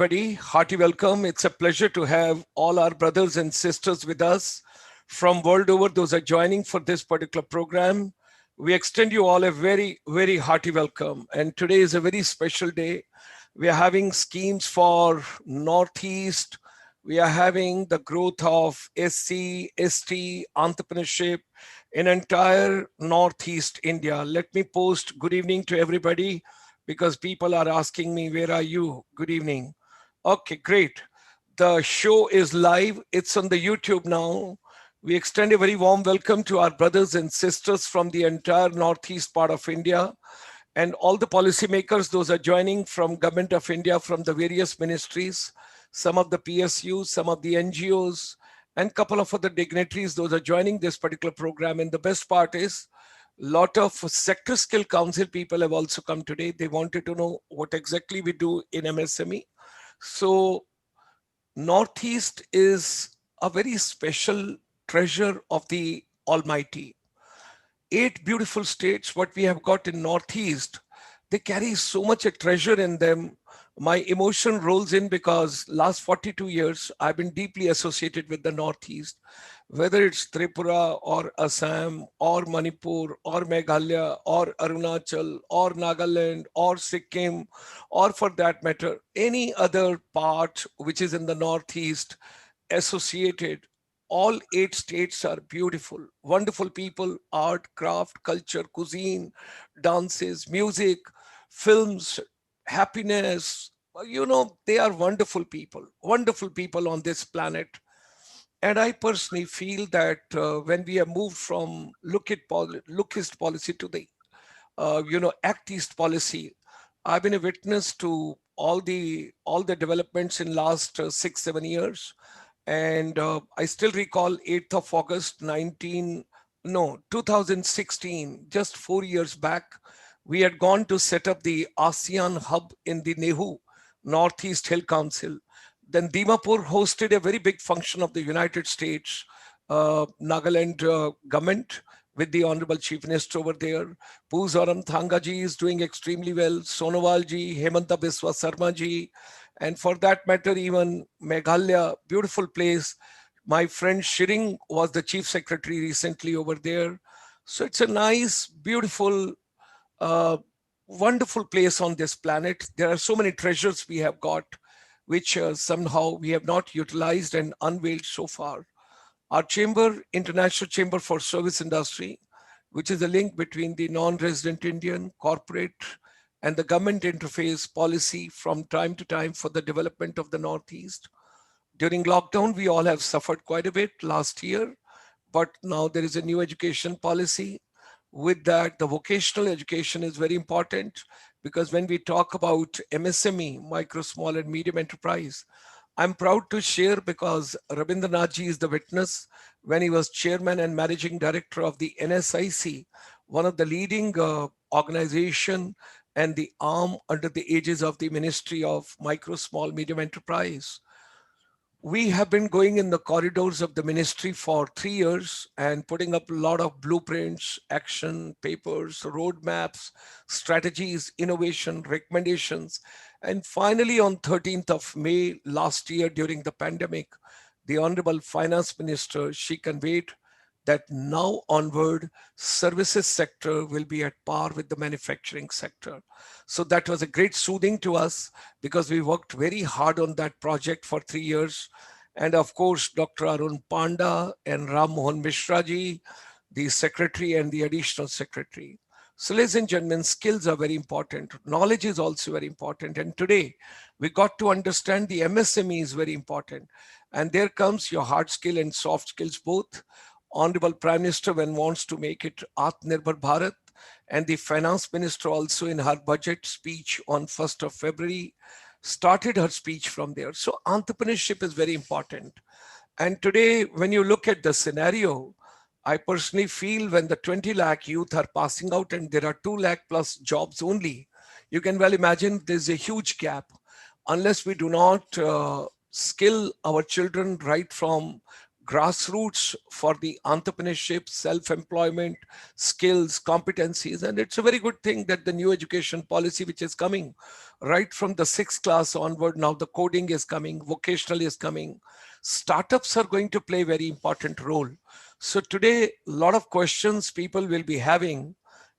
Everybody, hearty welcome. It's a pleasure to have all our brothers and sisters with us from world over. Those are joining for this particular program. We extend you all a very hearty welcome. And today is a very special day. We are having schemes for Northeast. We are having the growth of SC, ST, entrepreneurship in entire Northeast India. Let me post good evening to everybody because people are asking me, where are you? Good evening. Okay, great. The show is live. It's on the YouTube now. We extend a very warm welcome to our brothers and sisters from the entire northeast part of India and all the policymakers, those are joining from Government of India, from the various ministries, some of the PSUs, some of the NGOs, and couple of other dignitaries, those are joining this particular program. And the best part is, lot of sector skill council people have also come today. They wanted to know what exactly we do in MSME. So Northeast is a very special treasure of the Almighty. 8 beautiful states, what we have got in Northeast, they carry so much a treasure in them. My emotion rolls in because last 42 years, I've been deeply associated with the Northeast, whether it's Tripura or Assam or Manipur or Meghalaya or Arunachal or Nagaland or Sikkim, or for that matter, any other part which is in the Northeast associated. All 8 states are beautiful, wonderful people, art, craft, culture, cuisine, dances, music, films, happiness. They are wonderful people on this planet. And I personally feel that when we have moved from look east policy to the act east policy, I've been a witness to all the developments in last 6 7 years. And I still recall 8th of August 2016, just 4 years back, we had gone to set up the ASEAN hub in the Nehu Northeast Hill Council. Then Dimapur hosted a very big function of the United States, Nagaland government, with the Honorable Chief Minister over there. Poozaram Thangaji is doing extremely well. Sonowalji, Hemanta Biswa Sarmaji, and for that matter, even Meghalaya, beautiful place. My friend Shiring was the chief secretary recently over there. So it's a nice, beautiful, uh, wonderful place on this planet. There are so many treasures we have got, which somehow we have not utilized and unveiled so far. Our chamber, International Chamber for Service Industry, which is a link between the non-resident Indian, corporate, and the government interface policy from time to time for the development of the Northeast. During lockdown, we all have suffered quite a bit last year, but now there is a new education policy. With that, the vocational education is very important because when we talk about MSME, micro, small, and medium enterprise, I'm proud to share because Ravindra is the witness when he was chairman and managing director of the NSIC, one of the leading organization and the arm under the aegis of the Ministry of Micro, Small, Medium Enterprise. We have been going in the corridors of the ministry for 3 years and putting up a lot of blueprints, action papers, roadmaps, strategies, innovation, recommendations. And finally, on 13th of May last year during the pandemic, the Honorable Finance Minister, she conveyed that now onward, services sector will be at par with the manufacturing sector. So that was a great soothing to us because we worked very hard on that project for 3 years. And of course, Dr. Arun Panda and Ram Mohan Mishra ji, the secretary and the additional secretary. So ladies and gentlemen, skills are very important. Knowledge is also very important. And today we got to understand the MSME is very important. And there comes your hard skill and soft skills both. Honorable Prime Minister when wants to make it Atmanirbhar Bharat, and the Finance Minister also in her budget speech on 1st of February started her speech from there. So entrepreneurship is very important. And today, when you look at the scenario, I personally feel when the 20 lakh youth are passing out and there are 2 lakh plus jobs only, you can well imagine there's a huge gap. Unless we do not skill our children right from grassroots for the entrepreneurship, self-employment, skills, competencies. And it's a very good thing that the new education policy, which is coming right from the sixth class onward, now the coding is coming, vocational is coming. Startups are going to play a very important role. So today, a lot of questions people will be having.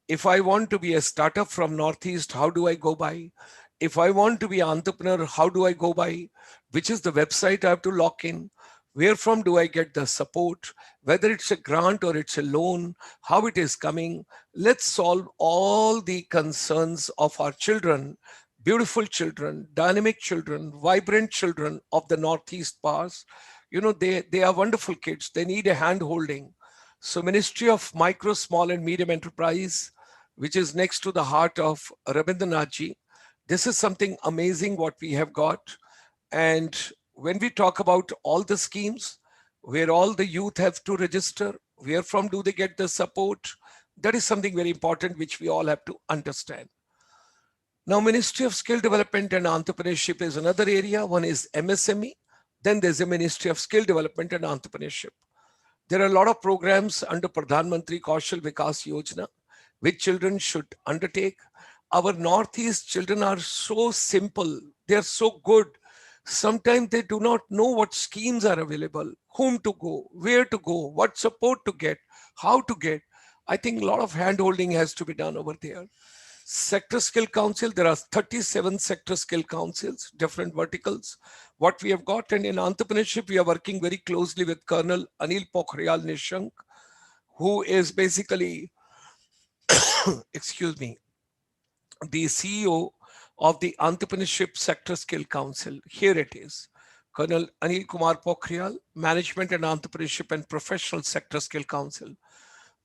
If I want to be a startup from Northeast, how do I go by? If I want to be an entrepreneur, how do I go by? Which is the website I have to log in? Where from do I get the support? Whether it's a grant or it's a loan, how it is coming. Let's solve all the concerns of our children, beautiful children, dynamic children, vibrant children of the Northeast past. They are wonderful kids. They need a hand holding. So Ministry of Micro, Small and Medium Enterprise, which is next to the heart of Ravindra ji. This is something amazing what we have got. And when we talk about all the schemes, where all the youth have to register, where from do they get the support? That is something very important, which we all have to understand. Now, Ministry of Skill Development and Entrepreneurship is another area. One is MSME. Then there's a Ministry of Skill Development and Entrepreneurship. There are a lot of programs under Pradhan Mantri Kaushal Vikas Yojana, which children should undertake. Our Northeast children are so simple. They're so good. Sometimes they do not know what schemes are available, whom to go, where to go, what support to get, how to get. I think a lot of hand-holding has to be done over there. Sector Skill Council, there are 37 sector skill councils, different verticals. What we have got, and in entrepreneurship, we are working very closely with Colonel Anil Pokhriyal Nishank, who is basically, excuse me, the CEO of the Entrepreneurship Sector Skill Council. Here it is. Colonel Anil Kumar Pokhriyal, Management and Entrepreneurship and Professional Sector Skill Council.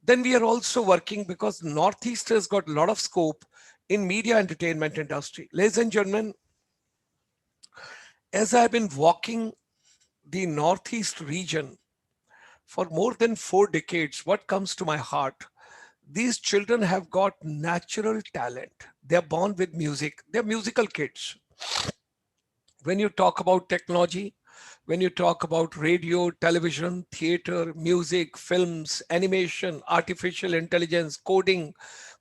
Then we are also working, because Northeast has got a lot of scope in media entertainment industry. Ladies and gentlemen, as I've been walking the Northeast region for more than 4 decades, what comes to my heart? These children have got natural talent. They're born with music. They're musical kids. When you talk about technology, when you talk about radio, television, theater, music, films, animation, artificial intelligence, coding,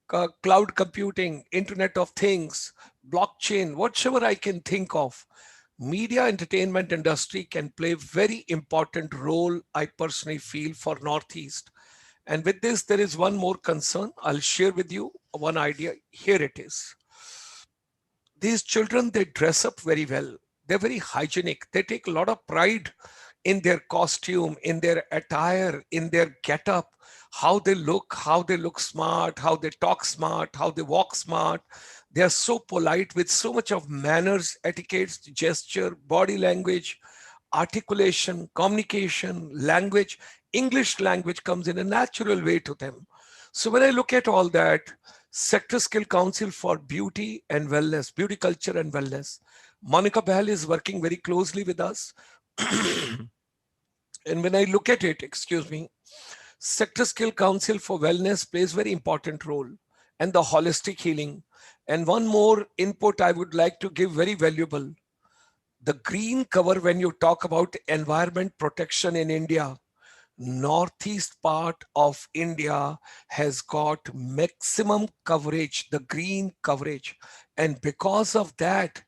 cloud computing, Internet of Things, blockchain, whatever I can think of, media entertainment industry can play very important role, I personally feel, for Northeast. And with this, there is one more concern. I'll share with you one idea. Here it is. These children, they dress up very well. They're very hygienic. They take a lot of pride in their costume, in their attire, in their getup, how they look smart, how they talk smart, how they walk smart. They are so polite, with so much of manners, etiquettes, gesture, body language, articulation, communication, language. English language comes in a natural way to them. So when I look at all that, Sector Skill Council for Beauty and Wellness, Beauty Culture and Wellness, Monica Bell is working very closely with us. And when I look at it, excuse me, Sector Skill Council for Wellness plays very important role, and the holistic healing. And one more input I would like to give, very valuable. The green cover, when you talk about environment protection in India, Northeast part of India has got maximum coverage, the green coverage. And because of that,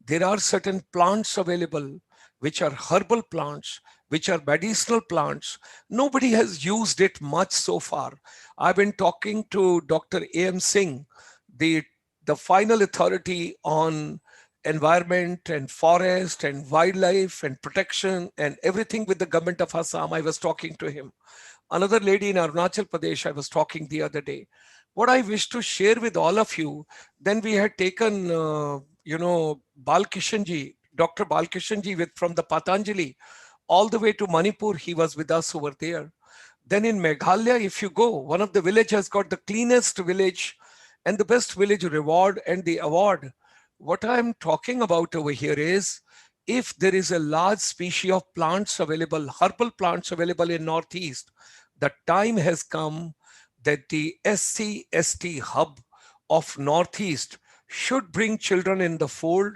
there are certain plants available, which are herbal plants, which are medicinal plants. Nobody has used it much so far. I've been talking to Dr. A.M. Singh, the final authority on environment and forest and wildlife and protection and everything with the government of Assam. I was talking to him. Another lady in Arunachal Pradesh, I was talking the other day. What I wish to share with all of you, then we had taken, Balkishanji, Dr. Balkishanji from the Patanjali, all the way to Manipur. He was with us over there. Then in Meghalaya, if you go, one of the villages has got the cleanest village and the best village reward and the award. What I'm talking about over here is, if there is a large species of plants available, herbal plants available in Northeast, the time has come that the SC/ST hub of Northeast should bring children in the fold.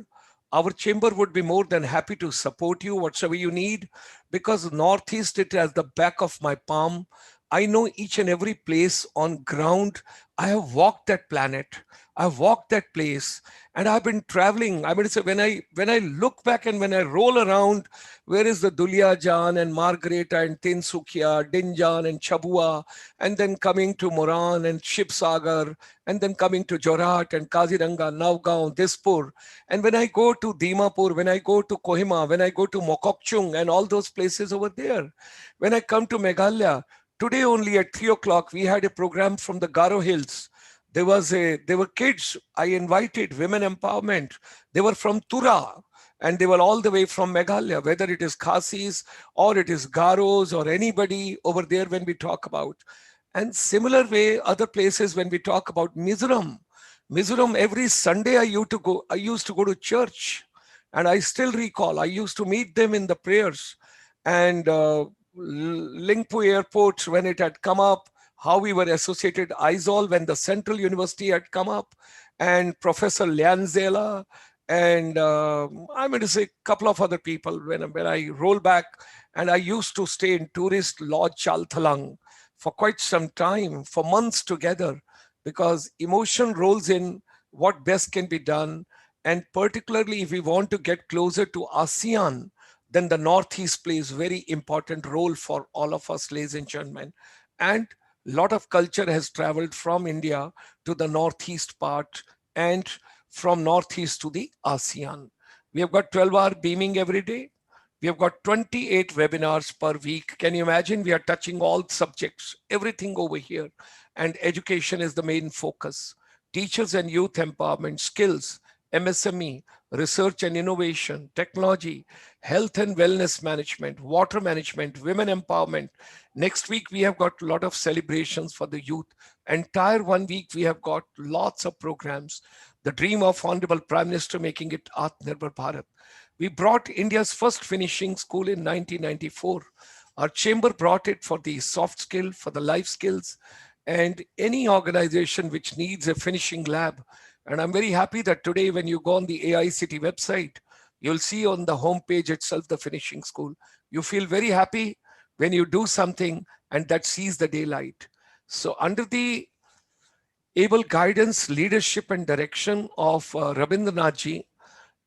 our chamber would be more than happy to support you, whatsoever you need, because Northeast, it has the back of my palm. I know each and every place on ground. I have walked that planet. I've walked that place, and I've been traveling. I mean, say when I look back and when I roll around, where is the Dulia Jan and Margareta and Tinsukia, Dinjan and Chabua, and then coming to Moran and Shipsagar, and then coming to Jorat and Kaziranga, Navgaon, Dispur. And when I go to Dimapur, when I go to Kohima, when I go to Mokokchung and all those places over there, when I come to Meghalaya, today only at 3 o'clock, we had a program from the Garo Hills. There were kids. I invited women empowerment. They were from Tura and they were all the way from Meghalaya, whether it is Khasis or it is Garos or anybody over there when we talk about. And similar way, other places when we talk about Mizoram. Mizoram, every Sunday I used to go to church, and I still recall I used to meet them in the prayers. And Lingpu Airport, when it had come up, how we were associated Aizawl when the Central University had come up, and Professor Lianzela, and I'm going to say a couple of other people. When I roll back, and I used to stay in tourist lodge Chalthalang for quite some time, for months together, because emotion rolls in what best can be done. And particularly if we want to get closer to ASEAN, then the Northeast plays very important role for all of us, ladies and gentlemen. And a lot of culture has traveled from India to the Northeast part and from Northeast to the ASEAN. We have got 12-hour beaming every day. We have got 28 webinars per week. Can you imagine? We are touching all subjects, everything over here. And education is the main focus. Teachers and youth empowerment, skills, MSME, research and innovation, technology, health and wellness management, water management, women empowerment. Next week, we have got a lot of celebrations for the youth. Entire 1 week, we have got lots of programs. The dream of Honorable Prime Minister making it Atmanirbhar Bharat. We brought India's first finishing school in 1994. Our chamber brought it for the soft skill, for the life skills, and any organization which needs a finishing lab. And I'm very happy that today when you go on the AICT website, you'll see on the homepage itself the finishing school. You feel very happy when you do something and that sees the daylight. So under the able guidance, leadership and direction of Ravindra ji,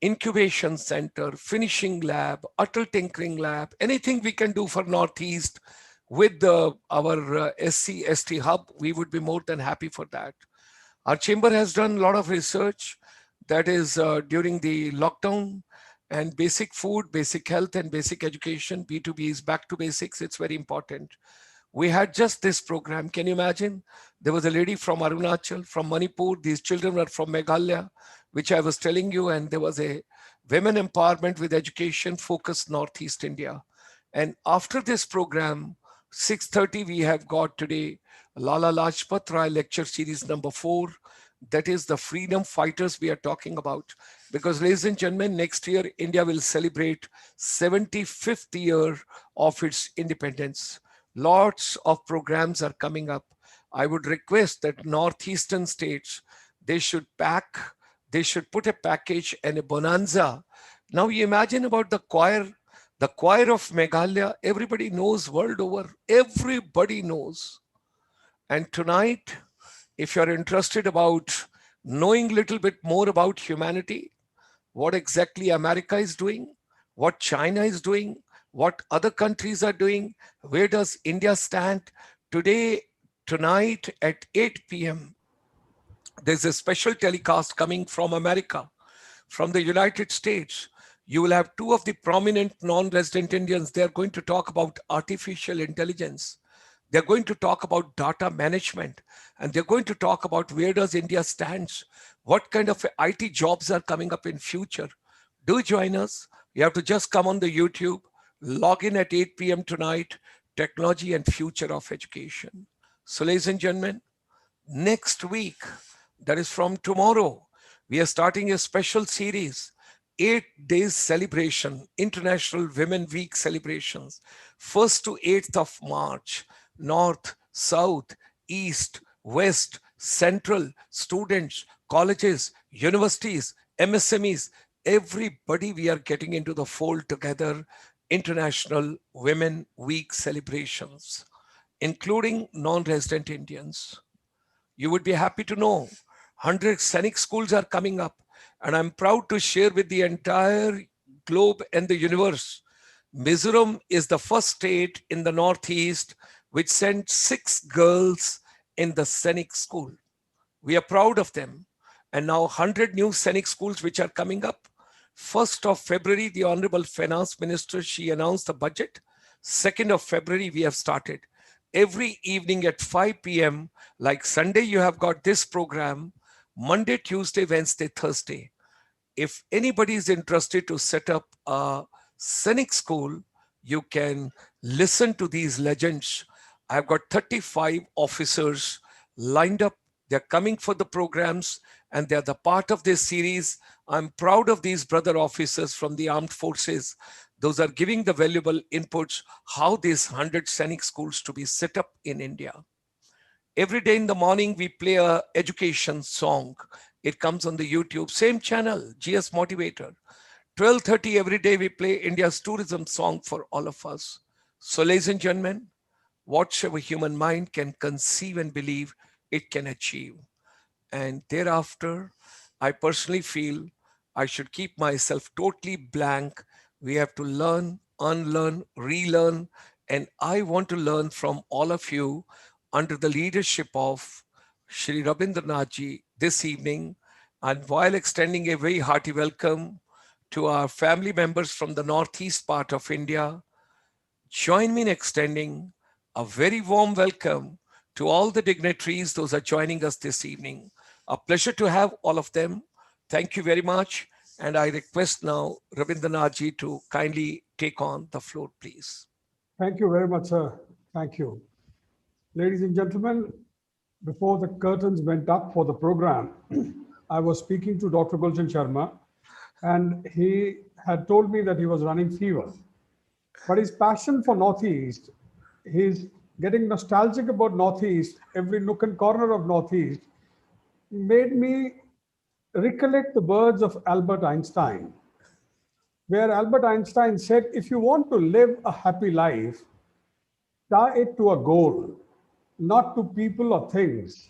incubation center, finishing lab, Atal tinkering lab, anything we can do for Northeast with our SC ST hub, we would be more than happy for that. Our chamber has done a lot of research, that is during the lockdown, and basic food, basic health and basic education, B2B is back to basics. It's very important. We had just this program. Can you imagine? There was a lady from Arunachal, from Manipur. These children were from Meghalaya, which I was telling you. And there was a women empowerment with education focused Northeast India. And after this program, 6:30, we have got today Lala Lajpat Rai lecture series number 4. That is the freedom fighters we are talking about. Because ladies and gentlemen, next year, India will celebrate 75th year of its independence. Lots of programs are coming up. I would request that Northeastern states, they should put a package and a bonanza. Now you imagine about the choir of Meghalaya, everybody knows world over, everybody knows. And tonight, if you're interested about knowing a little bit more about humanity, what exactly America is doing, what China is doing, what other countries are doing, where does India stand? Tonight at 8 p.m., there's a special telecast coming from America, from the United States. You will have 2 of the prominent non-resident Indians. They're going to talk about artificial intelligence. They're going to talk about data management, and they're going to talk about where does India stands, what kind of IT jobs are coming up in future. Do join us. You have to just come on the YouTube, log in at 8 p.m. tonight, technology and future of education. So ladies and gentlemen, next week, that is from tomorrow, we are starting a special series, 8 days celebration, International Women Week celebrations, 1st to 8th of March, North, South, East, West, Central, students, colleges, universities, MSMEs, everybody, we are getting into the fold together. International Women Week celebrations, including non-resident Indians. You would be happy to know 100 scenic schools are coming up, and I'm proud to share with the entire globe and the universe. Mizoram is the first state in the Northeast which sent 6 girls in the scenic school. We are proud of them. And now 100 new scenic schools which are coming up. 1st of February, the Honorable Finance Minister, she announced the budget. 2nd of February, we have started. Every evening at 5 p.m., like Sunday, you have got this program, Monday, Tuesday, Wednesday, Thursday. If anybody is interested to set up a scenic school, you can listen to these legends. I've got 35 officers lined up. They're coming for the programs and they're the part of this series. I'm proud of these brother officers from the armed forces. Those are giving the valuable inputs, how these 100 scenic schools to be set up in India. Every day in the morning, we play a education song. It comes on the YouTube, same channel, GS Motivator. 12:30 every day, we play India's tourism song for all of us. So ladies and gentlemen, whatsoever human mind can conceive and believe, it can achieve. And thereafter, I personally feel I should keep myself totally blank. We have to learn, unlearn, relearn. And I want to learn from all of you under the leadership of Shri Ravindra ji this evening. And while extending a very hearty welcome to our family members from the northeast part of India, join me in extending a very warm welcome to all the dignitaries, those are joining us this evening. A pleasure to have all of them. Thank you very much. And I request now Ravindra ji to kindly take on the floor, please. Thank you very much, sir. Thank you. Ladies and gentlemen, before the curtains went up for the program, I was speaking to Dr. Gulshan Sharma, and he had told me that he was running fever. But his passion for Northeast, his getting nostalgic about Northeast, every nook and corner of Northeast, made me recollect the words of Albert Einstein, where Albert Einstein said, if you want to live a happy life, tie it to a goal, not to people or things.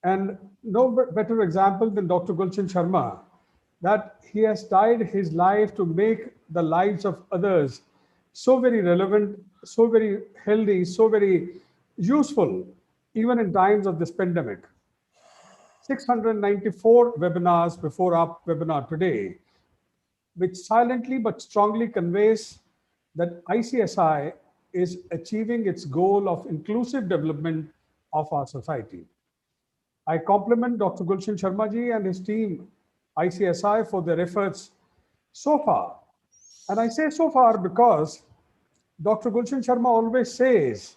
And no better example than Dr. Gulshan Sharma, that he has tied his life to make the lives of others so very relevant, so very healthy, so very useful, even in times of this pandemic. 694 webinars before our webinar today, which silently but strongly conveys that ICSI is achieving its goal of inclusive development of our society. I compliment Dr. Gulshan Sharma ji and his team, ICSI, for their efforts so far. And I say so far because Dr. Gulshan Sharma always says,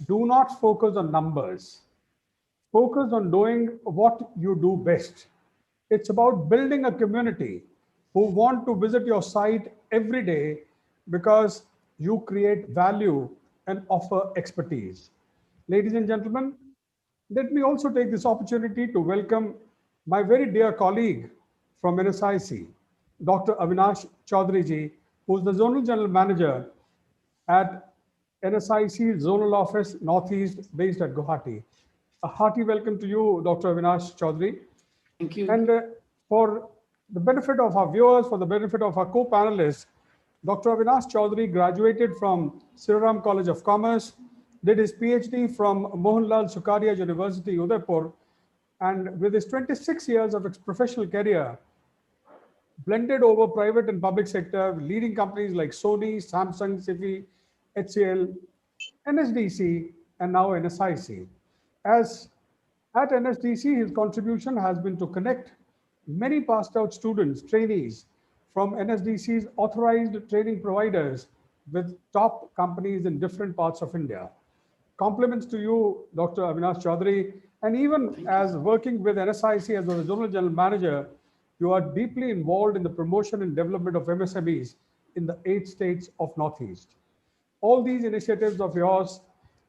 do not focus on numbers. Focus on doing what you do best. It's about building a community who want to visit your site every day because you create value and offer expertise. Ladies and gentlemen, let me also take this opportunity to welcome my very dear colleague from NSIC, Dr. Avinash Chaudhary ji, who is the Zonal General Manager at NSIC Zonal Office Northeast based at Guwahati. A hearty welcome to you, Dr. Avinash Chaudhary. Thank you. And for the benefit of our viewers, for the benefit of our co-panelists, Dr. Avinash Chaudhary graduated from Siroram College of Commerce, did his PhD from Mohanlal Sukaria University, Udaipur, and with his 26 years of professional career, blended over private and public sector, leading companies like Sony, Samsung, Sifi, HCL, NSDC, and now NSIC. As at NSDC, his contribution has been to connect many passed out students, trainees from NSDC's authorized training providers with top companies in different parts of India. Compliments to you, Dr. Avinash Chaudhary, and even as working with NSIC as the Zonal General Manager, you are deeply involved in the promotion and development of MSMEs in the 8 states of Northeast. All these initiatives of yours,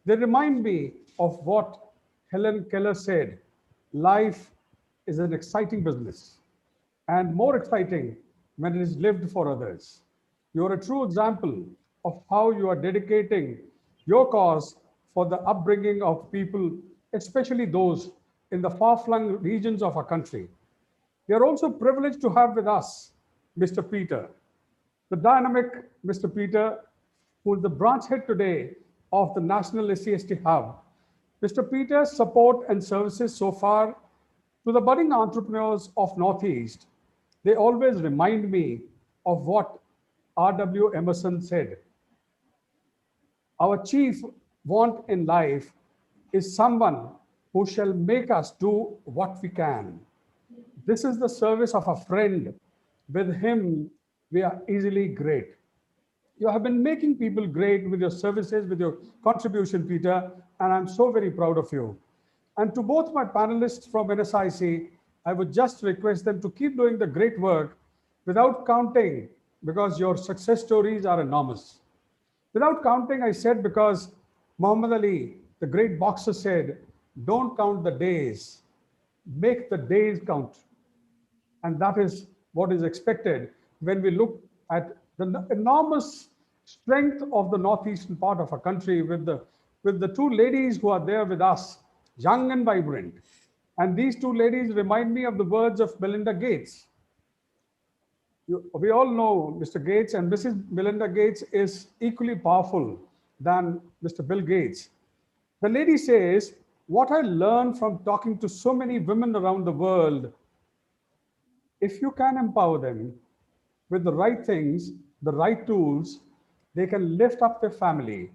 they remind me of what Helen Keller said, life is an exciting business, and more exciting when it is lived for others. You are a true example of how you are dedicating your cause for the upbringing of people, especially those in the far-flung regions of our country. We are also privileged to have with us Mr. Peter, the dynamic Mr. Peter, who is the branch head today of the National SC/ST Hub. Mr. Peter's support and services so far to the budding entrepreneurs of Northeast, they always remind me of what R.W. Emerson said. Our chief want in life is someone who shall make us do what we can. This is the service of a friend. With him, we are easily great. You have been making people great with your services, with your contribution, Peter, and I'm so very proud of you. And to both my panelists from NSIC, I would just request them to keep doing the great work without counting, because your success stories are enormous. Without counting, I said, because Muhammad Ali, the great boxer, said, don't count the days, make the days count. And that is what is expected when we look at the enormous strength of the northeastern part of our country with the two ladies who are there with us, young and vibrant. And these two ladies remind me of the words of Melinda Gates. We all know Mr. Gates, and Mrs. Melinda Gates is equally powerful than Mr. Bill Gates. The lady says, what I learned from talking to so many women around the world, if you can empower them with the right things, the right tools, they can lift up their family,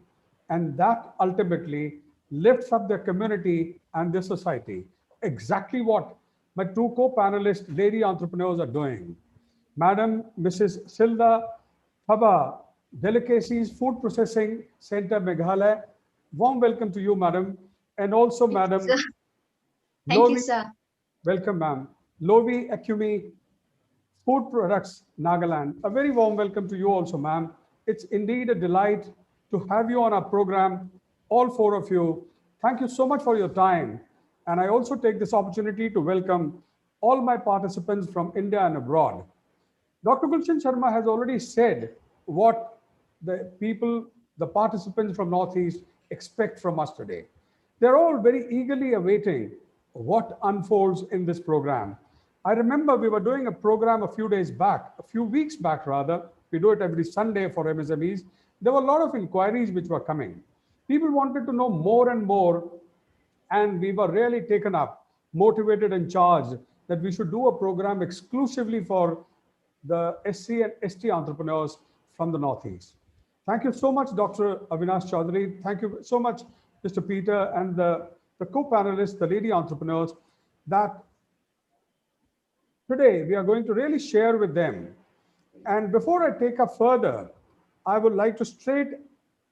and that ultimately lifts up their community and their society. Exactly what my two co-panelists, lady entrepreneurs, are doing. Madam Mrs. Silda Thaba, Delicacies Food Processing Center, Meghalaya. Warm welcome to you, madam. And also, Madam Thank you, Lovi, sir. welcome, ma'am. Lovi Akumi, Food Products, Nagaland. A very warm welcome to you also, ma'am. It's indeed a delight to have you on our program, all four of you. Thank you so much for your time. And I also take this opportunity to welcome all my participants from India and abroad. Dr. Gulshan Sharma has already said what the people, the participants from Northeast expect from us today. They're all very eagerly awaiting what unfolds in this program. I remember we were doing a program a few weeks back rather. We do it every Sunday for MSMEs. There were a lot of inquiries which were coming. People wanted to know more and more, and we were really taken up, motivated and charged that we should do a program exclusively for the SC and ST entrepreneurs from the Northeast. Thank you so much, Dr. Avinash Chaudhary. Thank you so much, Mr. Peter, and the co-panelists, the lady entrepreneurs, that today we are going to really share with them. And before I take up further, I would like to straight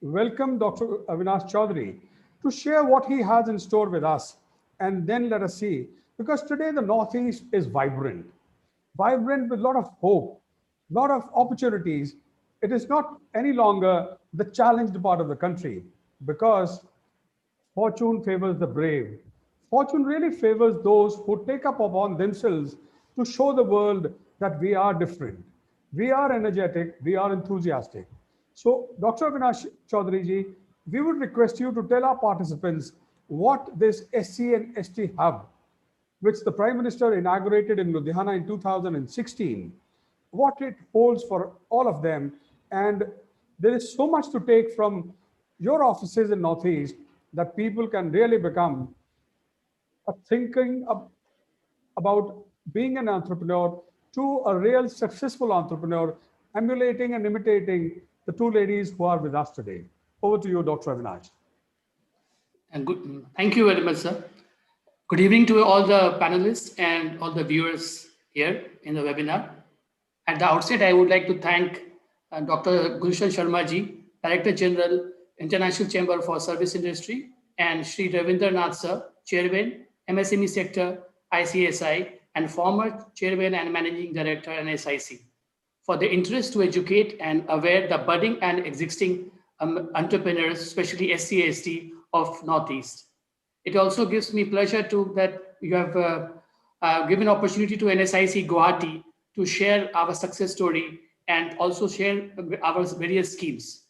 welcome Dr. Avinash Chaudhary to share what he has in store with us. And then let us see, because today the Northeast is vibrant with a lot of hope, a lot of opportunities. It is not any longer the challenged part of the country, because fortune favors the brave. Fortune really favors those who take up upon themselves to show the world that we are different. We are energetic, we are enthusiastic. So, Dr. Avinash Chaudhary ji, we would request you to tell our participants what this SC and ST Hub, which the Prime Minister inaugurated in Ludhiana in 2016, what it holds for all of them. And there is so much to take from your offices in Northeast that people can really become thinking about being an entrepreneur to a real successful entrepreneur, emulating and imitating the two ladies who are with us today. Over to you, Dr. Avinash. And thank you very much, sir. Good evening to all the panelists and all the viewers here in the webinar. At the outset, I would like to thank Dr. Gulshan Sharma ji, Director General, International Chamber for Service Industry, and Shri Ravindra sir, Chairman, MSME Sector, ICSI, and former Chairman and Managing Director, NSIC, for the interest to educate and aware the budding and existing entrepreneurs, especially SC/ST of Northeast. It also gives me pleasure that you have given opportunity to NSIC Guwahati to share our success story and also share our various schemes.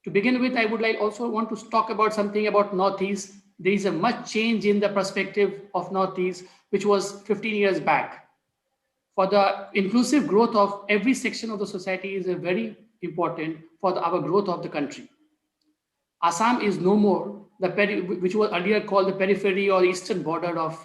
To begin with, I would like also want to talk about something about Northeast. There is a much change in the perspective of Northeast, which was 15 years back. For the inclusive growth of every section of the society is a very important for our growth of the country. Assam is no more which was earlier called the periphery or eastern border of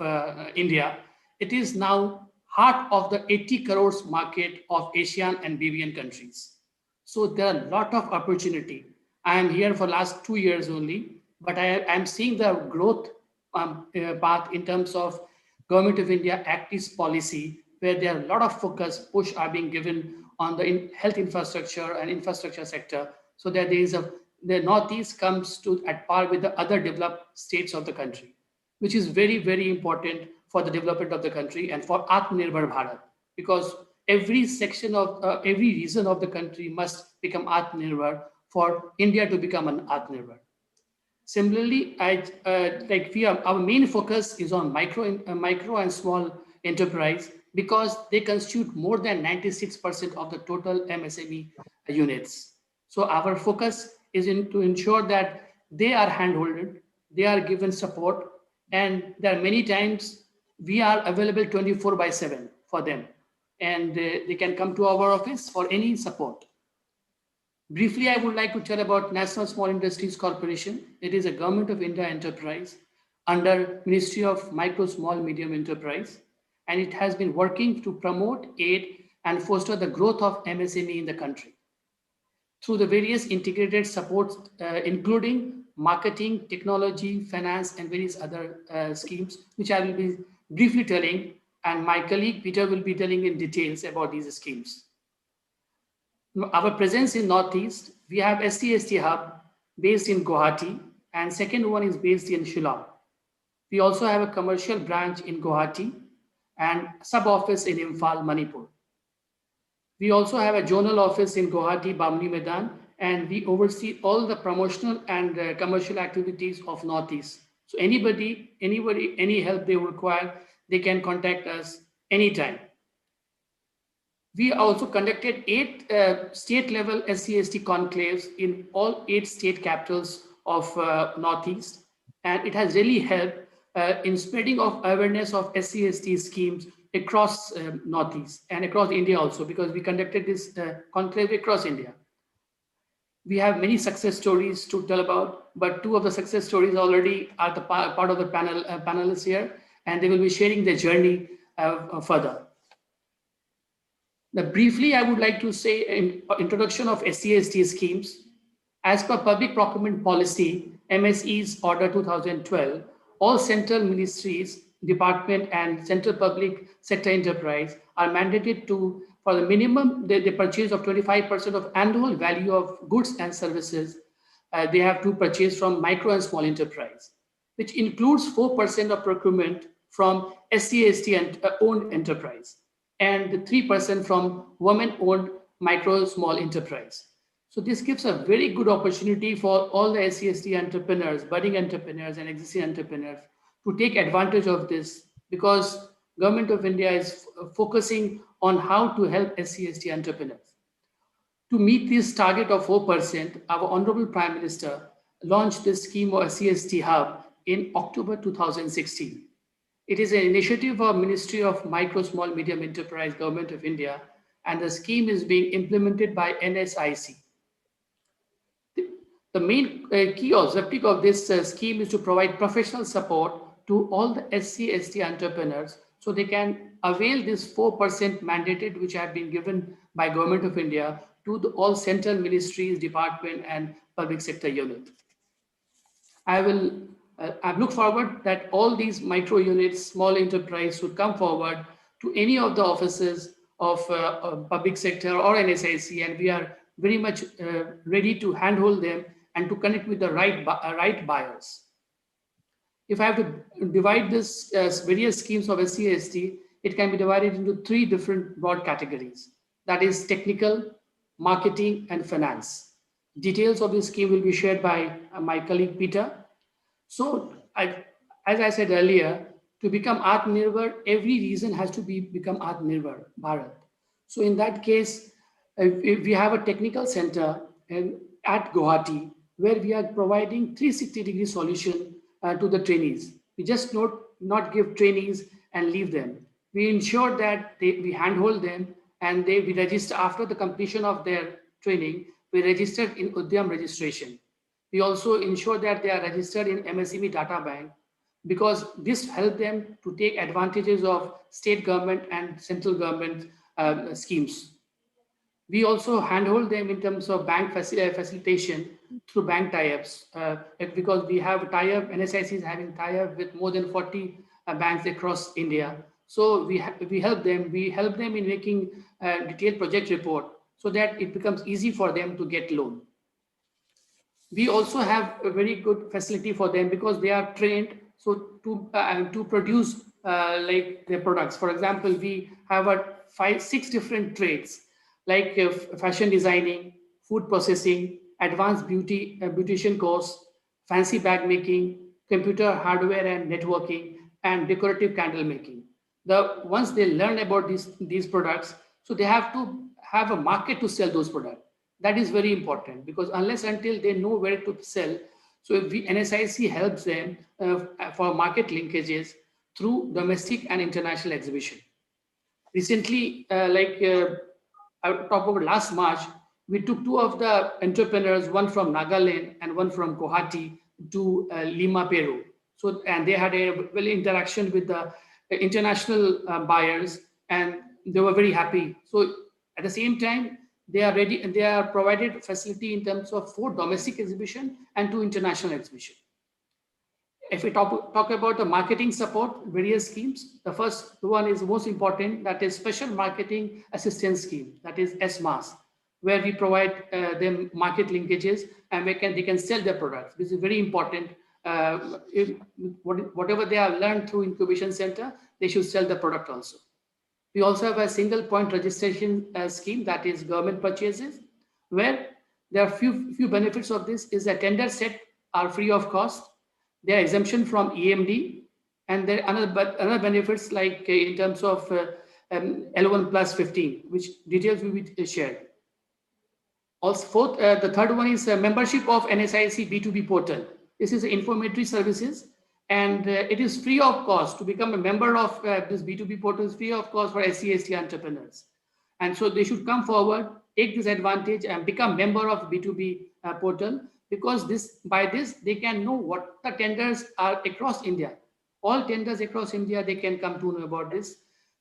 India. It is now heart of the 80 crores market of Asian and BBN countries. So there are a lot of opportunity. I am here for last 2 years only, but I am seeing the growth path in terms of Government of India Act East policy, where there are a lot of focus push are being given on the health infrastructure and infrastructure sector, so that the Northeast comes to at par with the other developed states of the country, which is very, very important for the development of the country and for Atmanirbhar Bharat, because every section of every region of the country must become Atmanirbhar for India to become an Atmanirbhar. Similarly, our main focus is on micro and small enterprise, because they constitute more than 96% of the total MSME units. So our focus is to ensure that they are handholded, they are given support, and there are many times we are available 24/7 for them, and they can come to our office for any support. Briefly, I would like to tell about National Small Industries Corporation. It is a Government of India enterprise under Ministry of Micro, Small, Medium Enterprise, and it has been working to promote, aid, and foster the growth of MSME in the country through the various integrated supports, including marketing, technology, finance, and various other schemes, which I will be briefly telling, and my colleague Peter will be telling in details about these schemes. Our presence in Northeast, we have SCST hub based in Guwahati, and second one is based in Shillong. We also have a commercial branch in Guwahati and sub-office in Imphal, Manipur. We also have a zonal office in Guwahati, Bamni Maidan, and we oversee all the promotional and commercial activities of Northeast. So anybody, any help they require, they can contact us anytime. We also conducted 8 state-level SCST conclaves in all 8 state capitals of Northeast, and it has really helped in spreading of awareness of SCST schemes across Northeast and across India also, because we conducted this conclave across India. We have many success stories to tell about, but 2 of the success stories already are the part of the panelists here, and they will be sharing their journey further. Now, briefly, I would like to say in introduction of SCST schemes. As per Public Procurement Policy, MSEs Order 2012, all central ministries, department, and central public sector enterprise are mandated to, for the minimum, the purchase of 25% of annual value of goods and services, they have to purchase from micro and small enterprise, which includes 4% of procurement from SCST and owned enterprise, and 3% from women-owned micro small enterprise. So this gives a very good opportunity for all the SCST entrepreneurs, budding entrepreneurs, and existing entrepreneurs to take advantage of this, because Government of India is focusing on how to help SCST entrepreneurs. To meet this target of 4%, our Honorable Prime Minister launched this scheme of SCST Hub in October 2016. It is an initiative of Ministry of Micro, Small, Medium Enterprise, Government of India, and the scheme is being implemented by NSIC. The main key objective of this scheme is to provide professional support to all the SC/ST entrepreneurs, so they can avail this 4% mandated, which have been given by Government of India to all central ministries, department, and public sector unit. I look forward that all these micro units, small enterprise should come forward to any of the offices of public sector or NSIC, and we are very much ready to handhold them and to connect with the right buyers. If I have to divide this various schemes of SCST, it can be divided into 3 different broad categories. That is technical, marketing, and finance. Details of this scheme will be shared by my colleague Peter. So, as I said earlier, to become Atmanirbhar, every region has to become Atmanirbhar Bharat. So in that case, if we have a technical center at Guwahati, where we are providing 360-degree solution to the trainees. We just not give trainees and leave them. We ensure that we handhold them, and we register after the completion of their training. We registered in Udyam registration. We also ensure that they are registered in MSME data bank, because this helps them to take advantages of state government and central government schemes. We also handhold them in terms of bank facilitation through bank tie-ups, because we have tie-up, NSIC is having tie-up with more than 40 banks across India. So we help them in making detailed project report so that it becomes easy for them to get loan. We also have a very good facility for them because they are trained to produce like their products. For example, we have 5-6 different trades like fashion designing, food processing, advanced beautician course, fancy bag making, computer hardware and networking, and decorative candle making. Once they learn about these products, so they have to have a market to sell those products. That is very important, because unless until they know where to sell, so if NSIC helps them for market linkages through domestic and international exhibition. Recently, I talk about last March, we took 2 of the entrepreneurs, one from Nagaland and one from Guwahati, to Lima, Peru. So, and they had a interaction with the international buyers, and they were very happy. So at the same time, they are ready, and they are provided facility in terms of 4 domestic exhibition and 2 international exhibition. If we talk about the marketing support, various schemes, the first one is most important, that is Special Marketing Assistance Scheme, that is SMAS, where we provide them market linkages, and they can sell their products. This is very important. Whatever they have learned through incubation center, they should sell the product also. We also have a single point registration scheme, that is government purchases, where there are few benefits of this. Is that tender set are free of cost. There are exemption from EMD, and there are other benefits like in terms of L1 plus 15, which details will be shared. Also, the third one is membership of NSIC B2B portal. This is informatory services, and it is free of cost to become a member of this B2B portal. Is free of cost for SC/ST entrepreneurs, and so they should come forward, take this advantage, and become member of B2B portal, because by this they can know what the tenders are across India. All tenders across India, they can come to know about this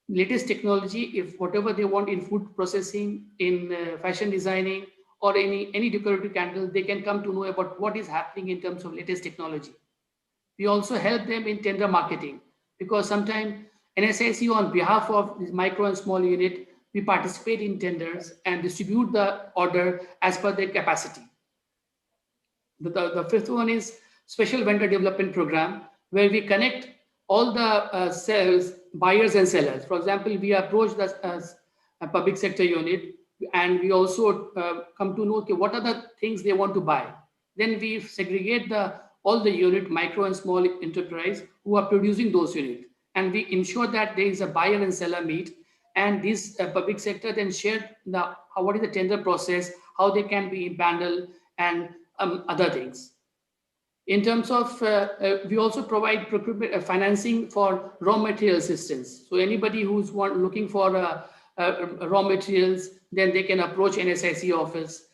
latest technology. If whatever they want in food processing, in fashion designing, or any decorative candle, they can come to know about what is happening in terms of latest technology. We also help them in tender marketing, because sometimes NSIC, on behalf of this micro and small unit, we participate in tenders and distribute the order as per their capacity. The fifth one is Special Vendor Development Program, where we connect all the buyers and sellers. For example, we approach a public sector unit, and we also come to know, okay, what are the things they want to buy. Then we segregate all the unit, micro and small enterprise, who are producing those units, and we ensure that there is a buyer and seller meet, and this public sector then share what is the tender process, how they can be bundled, and other things. In terms of, we also provide procurement financing for raw material assistance. So anybody who's looking for raw materials, then they can approach NSIC office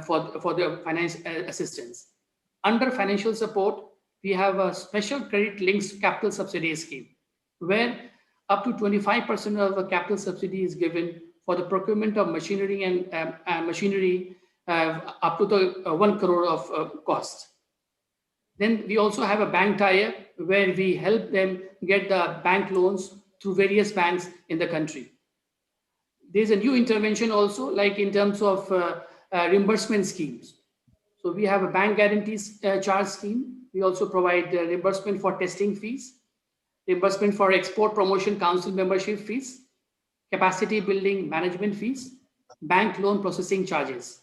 for their finance assistance. Under financial support, we have a special credit links capital subsidy scheme, where up to 25% of the capital subsidy is given for the procurement of machinery and machinery up to the 1 crore of cost. Then we also have a bank tie-up where we help them get the bank loans through various banks in the country. There's a new intervention also, like in terms of reimbursement schemes. So we have a bank guarantees charge scheme. We also provide reimbursement for testing fees, reimbursement for export promotion council membership fees, capacity building management fees, bank loan processing charges.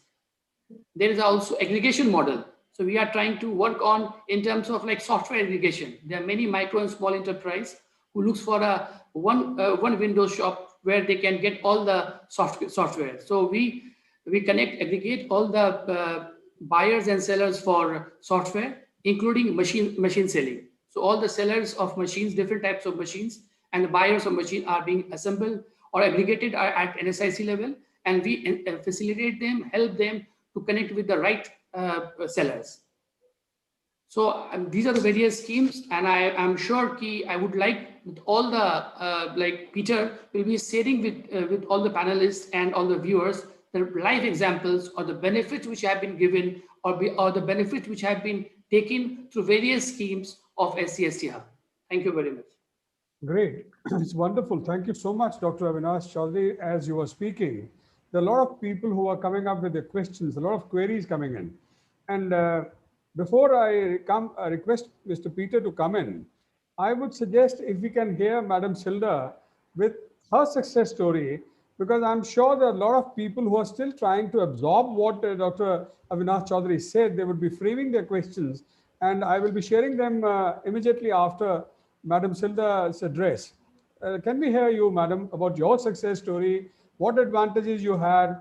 There is also aggregation model. So we are trying to work on in terms of like software aggregation. There are many micro and small enterprise who looks for a one window shop where they can get all the software. So we aggregate all the buyers and sellers for software, including machine selling. So all the sellers of machines, different types of machines, and the buyers of machine are being assembled or aggregated at NSIC level, and we facilitate them, help them to connect with the right sellers. So these are the various schemes, and I am sure I would like all the like Peter will be sharing with all the panelists and all the viewers the live examples or the benefits which have been given or the benefits which have been taken through various schemes of SCST Hub. Thank you very much. Great. It's wonderful. Thank you so much, Dr. Avinash Chaudhary. As you were speaking, there are a lot of people who are coming up with their questions, a lot of queries coming in. And before I request Mr. Peter to come in, I would suggest if we can hear Madam Silda with her success story, because I'm sure there are a lot of people who are still trying to absorb what Dr. Avinash Chaudhary said. They would be framing their questions, and I will be sharing them immediately after Madam Silda's address. Can we hear you, Madam, about your success story, what advantages you had,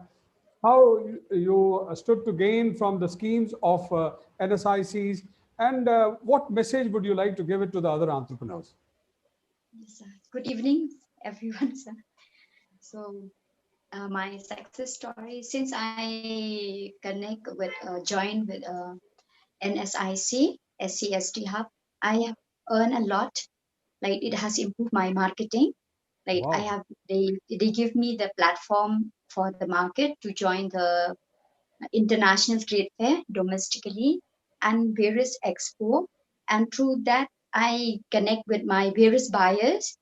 how you stood to gain from the schemes of NSICs, and what message would you like to give it to the other entrepreneurs? Yes, sir. Good evening, everyone, sir. So my success story, since I joined with NSIC, SCST Hub, I have earned a lot. Like it has improved my marketing. Like Wow. they give me the platform for the market to join the international trade fair domestically and various expo. And through that, I connect with my various buyers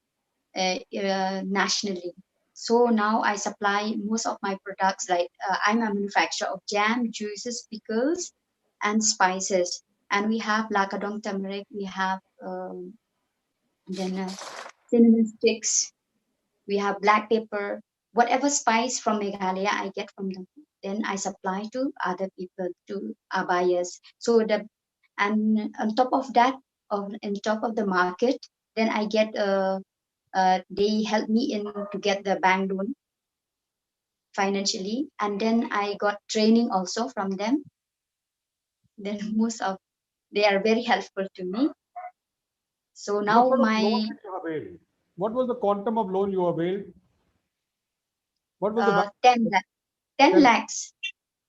nationally. So now I supply most of my products. Like I'm a manufacturer of jam, juices, pickles, and spices. And we have lacadong turmeric. We have then cinnamon sticks. We have black pepper. Whatever spice from Meghalaya I get from them, then I supply to other people, to our buyers. So and on top of that, on top of the market, then I get they help me in to get the bank loan financially, and then I got training also from them. Then they are very helpful to me. So What now sort of loan my did you avail? What was the quantum of loan you availed? What was the bank? 10 lakhs.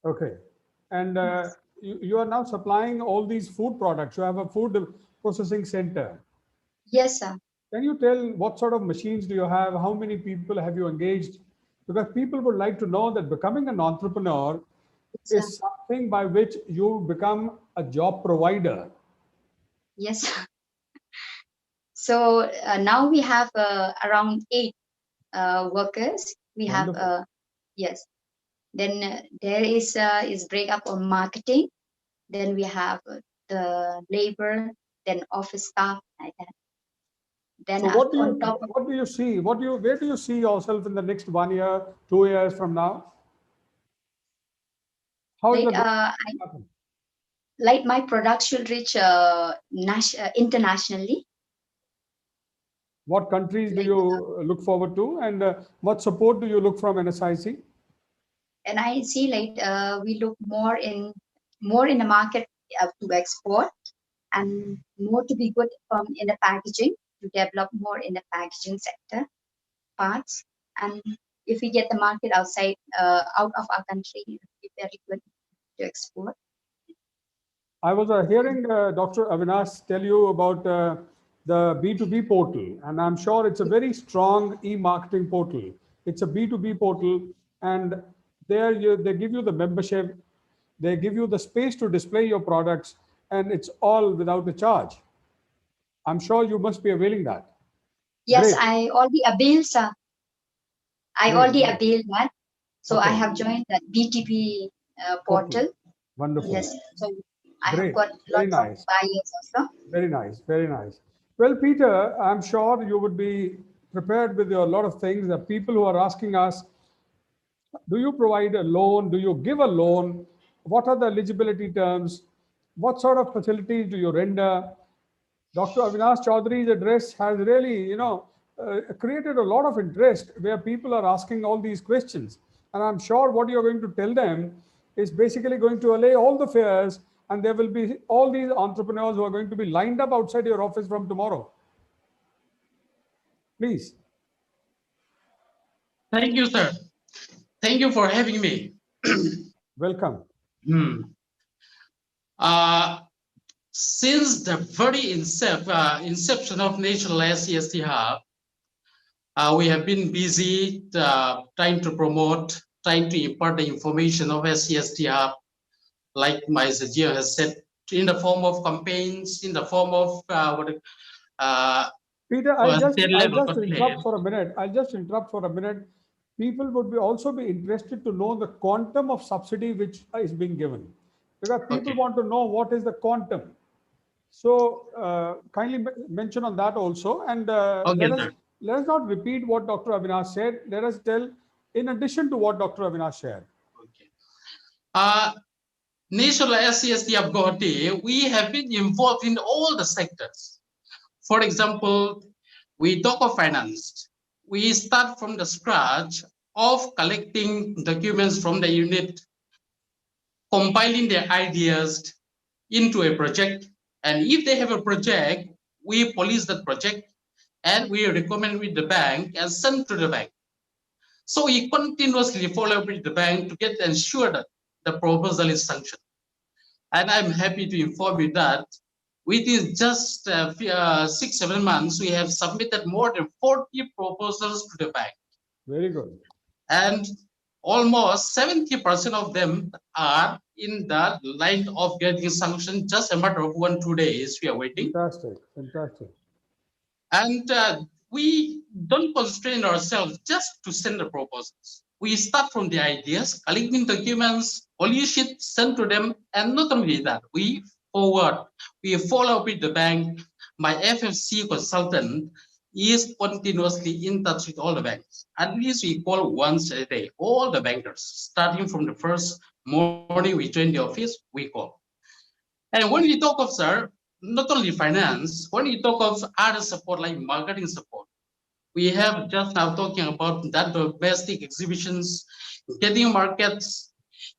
Okay. And Yes. you are now supplying all these food products. You have a food processing center. Yes, sir. Can you tell what sort of machines do you have? How many people have you engaged? Because people would like to know that becoming an entrepreneur Yes, sir. is something by which you become a job provider. Yes, sir. So now we have around 8 workers. We have Wonderful. yes. Then there is breakup on marketing. Then we have the labor, then office staff, like that. Then So on top of what do you see? Where do you see yourself in the next 1 year, 2 years from now? How is like the growth happen? like my products should reach internationally. What countries do Like you look forward to, and what support do you look from NSIC? and I see like we look more in the market to export, and more to be good from in the packaging, to develop more in the packaging sector parts. And if we get the market out of our country, it will be very good to export. I was hearing Dr. Avinash tell you about the B2B portal, and I'm sure it's a very strong e-marketing portal. It's a B2B portal, and they give you the membership, they give you the space to display your products, and it's all without a charge. I'm sure you must be availing that. Yes, Great, I great, already great. availed that. So I Okay, have joined that BTP portal. portal. Wonderful. Yes, so I have Great. got Very lots of nice. buyers also. Very nice. Very nice. Well, Peter, I'm sure you would be prepared with a lot of things. The people who are asking us, do you provide a loan? Do you give a loan? What are the eligibility terms? What sort of facilities do you render? Dr. Avinash Chaudhary's address has really, created a lot of interest where people are asking all these questions. And I'm sure what you're going to tell them is basically going to allay all the fears, and there will be all these entrepreneurs who are going to be lined up outside your office from tomorrow. Please. Thank you, sir. Thank you for having me. Welcome. Since the very inception of National SCST Hub, we have been busy trying to promote, trying to impart the information of SCST Hub, like my Sajia has said, in the form of campaigns, in the form of Peter, I'll just interrupt for a minute. I'll just interrupt for a minute. People would also be interested to know the quantum of subsidy which is being given, because people want to know what is the quantum. So kindly mention on that also, and let us not repeat what Dr. Avinash said. Let us tell in addition to what Dr. Avinash shared. National SCST of Guwahati, we have been involved in all the sectors. For example, we talk of finance. We start from the scratch of collecting documents from the unit, compiling their ideas into a project. And if they have a project, we police that project and we recommend with the bank and send to the bank. So we continuously follow up with the bank to get ensure that the proposal is sanctioned. And I'm happy to inform you that within just 6-7 months, we have submitted more than 40 proposals to the bank. Very good. And almost 70% of them are in the line of getting sanctioned. Just a matter of 1-2 days, we are waiting. Fantastic, fantastic. And we don't constrain ourselves just to send the proposals. We start from the ideas, collecting documents, polish it, send to them, and not only that, we follow up with the bank. My FFC consultant is continuously in touch with all the banks. At least we call once a day, all the bankers, starting from the first morning we join the office, we call. And when we talk of, sir, not only finance, when we talk of other support like marketing support, we have just now talking about that domestic exhibitions, getting markets.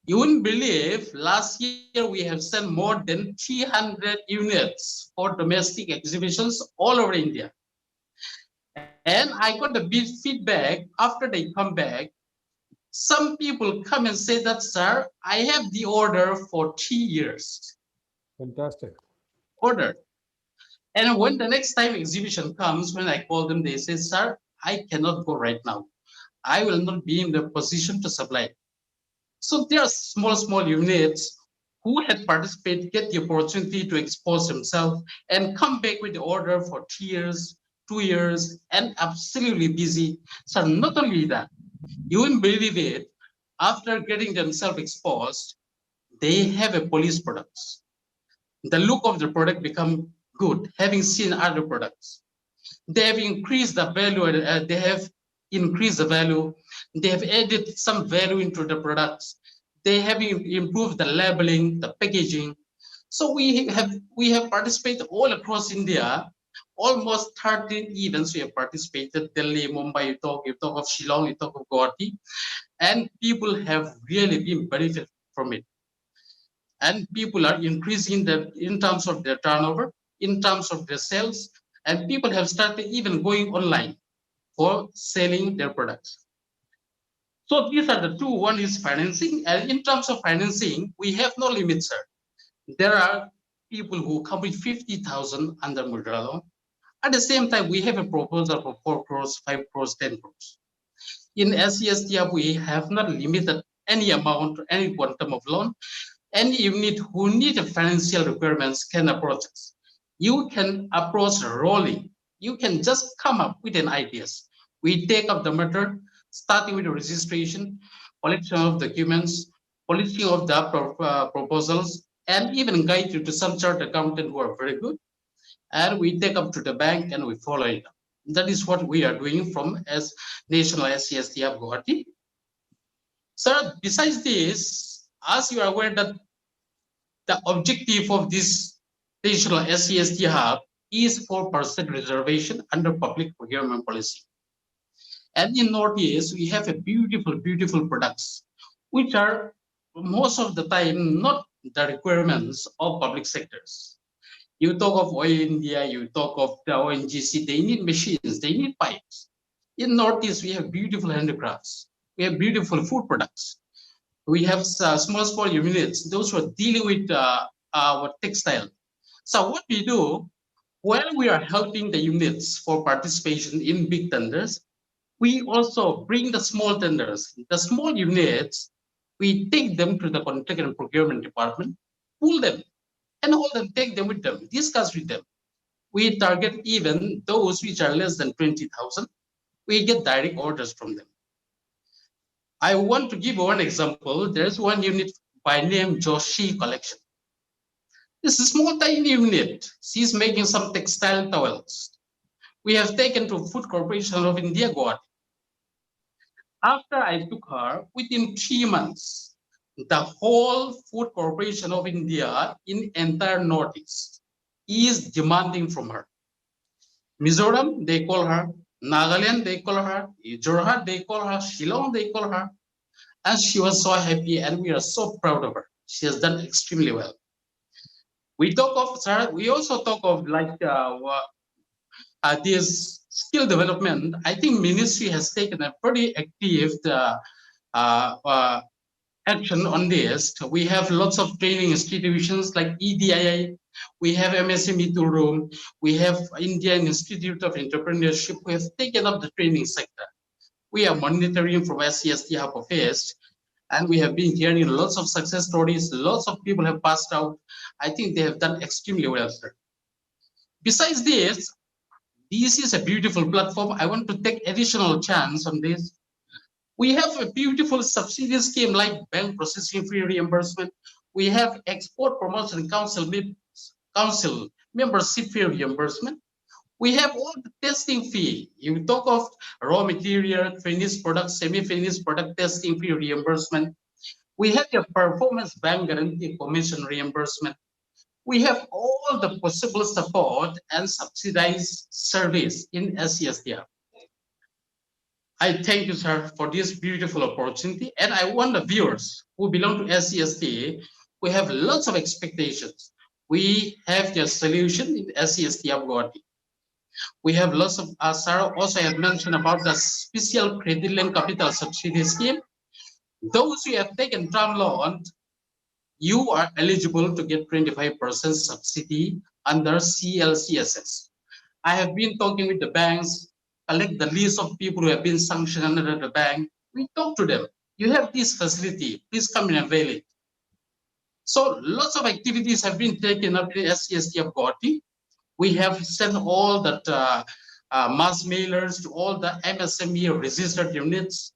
You wouldn't believe last year we have sent more than 300 units for domestic exhibitions all over India. And I got a big feedback after they come back. Some people come and say that, sir, I have the order for 3 years. Fantastic. Order. And when the next time exhibition comes, when I call them, they say, sir, I cannot go right now. I will not be in the position to supply. So there are small units who had participated, get the opportunity to expose themselves and come back with the order for 3 years, 2 years, and absolutely busy. So not only that, you wouldn't believe it, after getting themselves exposed, they have a police products. The look of the product become good, having seen other products. They have increased the value, they have increased the value, they have added some value into the products, they have improved the labeling, the packaging. So we have participated all across India, almost 13 events we have participated, Delhi, Mumbai, you talk of Shillong, you talk of Guwahati, and people have really been benefited from it. And people are increasing in terms of their turnover, in terms of their sales, and people have started even going online for selling their products. So these are the two. One is financing, and in terms of financing, we have no limit, sir. There are people who come with 50,000 under Mudra loan. At the same time, we have a proposal for 4 crores, 5 crores, 10 crores. In SCSTF, we have not limited any amount, any quantum of loan. Any unit who need financial requirements can approach us. You can approach rolling. You can just come up with an ideas. We take up the matter, starting with the registration, collection of documents, polishing of the proposals, and even guide you to some chartered accountant who are very good. And we take up to the bank and we follow it up. That is what we are doing from as National SCSTF Guwahati. Sir, besides this, as you are aware that the objective of this National SCST Hub is 4% reservation under public procurement policy. And in Northeast, we have a beautiful, beautiful products, which are most of the time not the requirements of public sectors. You talk of Oil India, you talk of the ONGC, they need machines, they need pipes. In Northeast, we have beautiful handicrafts, we have beautiful food products. We have small units, those who are dealing with our textile. So what we do, while we are helping the units for participation in big tenders, we also bring the small tenders, the small units, we take them to the contract and procurement department, pull them, and hold them, take them with them, discuss with them. We target even those which are less than 20,000. We get direct orders from them. I want to give one example. There's one unit by name Joshi Collection. This is a small tiny unit. She's making some textile towels. We have taken to Food Corporation of India, Guwahati. After I took her, within 3 months, the whole Food Corporation of India in entire Northeast is demanding from her. Mizoram, they call her. Nagaland, they call her. Jorhat, they call her. Shillong, they call her. And she was so happy, and we are so proud of her. She has done extremely well. We talk of, sir, we also talk of like this skill development. I think ministry has taken a pretty active action on this. We have lots of training institutions like EDII. We have MSME tool room. We have Indian Institute of Entrepreneurship. We have taken up the training sector. We are monitoring from SCST Hub of East, and we have been hearing lots of success stories. Lots of people have passed out. I think they have done extremely well, sir. Besides this is a beautiful platform. I want to take additional chance on this. We have a beautiful subsidy scheme like bank processing fee reimbursement. We have Export Promotion Council membership fee reimbursement. We have all the testing fee. You talk of raw material, finished product, semi-finished product testing fee reimbursement. We have your performance bank guarantee commission reimbursement. We have all the possible support and subsidized service in SCSDR. I thank you, sir, for this beautiful opportunity. And I want the viewers who belong to SCST, we have lots of expectations. We have your solution in SCST of Guwahati. We have lots of, Sarah also had mentioned about the special credit link capital subsidy scheme. Those who have taken term loan, you are eligible to get 25% subsidy under CLCSS. I have been talking with the banks, collect the list of people who have been sanctioned under the bank. We talk to them. You have this facility, please come and avail it. So lots of activities have been taken up in SCST of Guwahati. We have sent all that mass mailers to all the MSME registered units,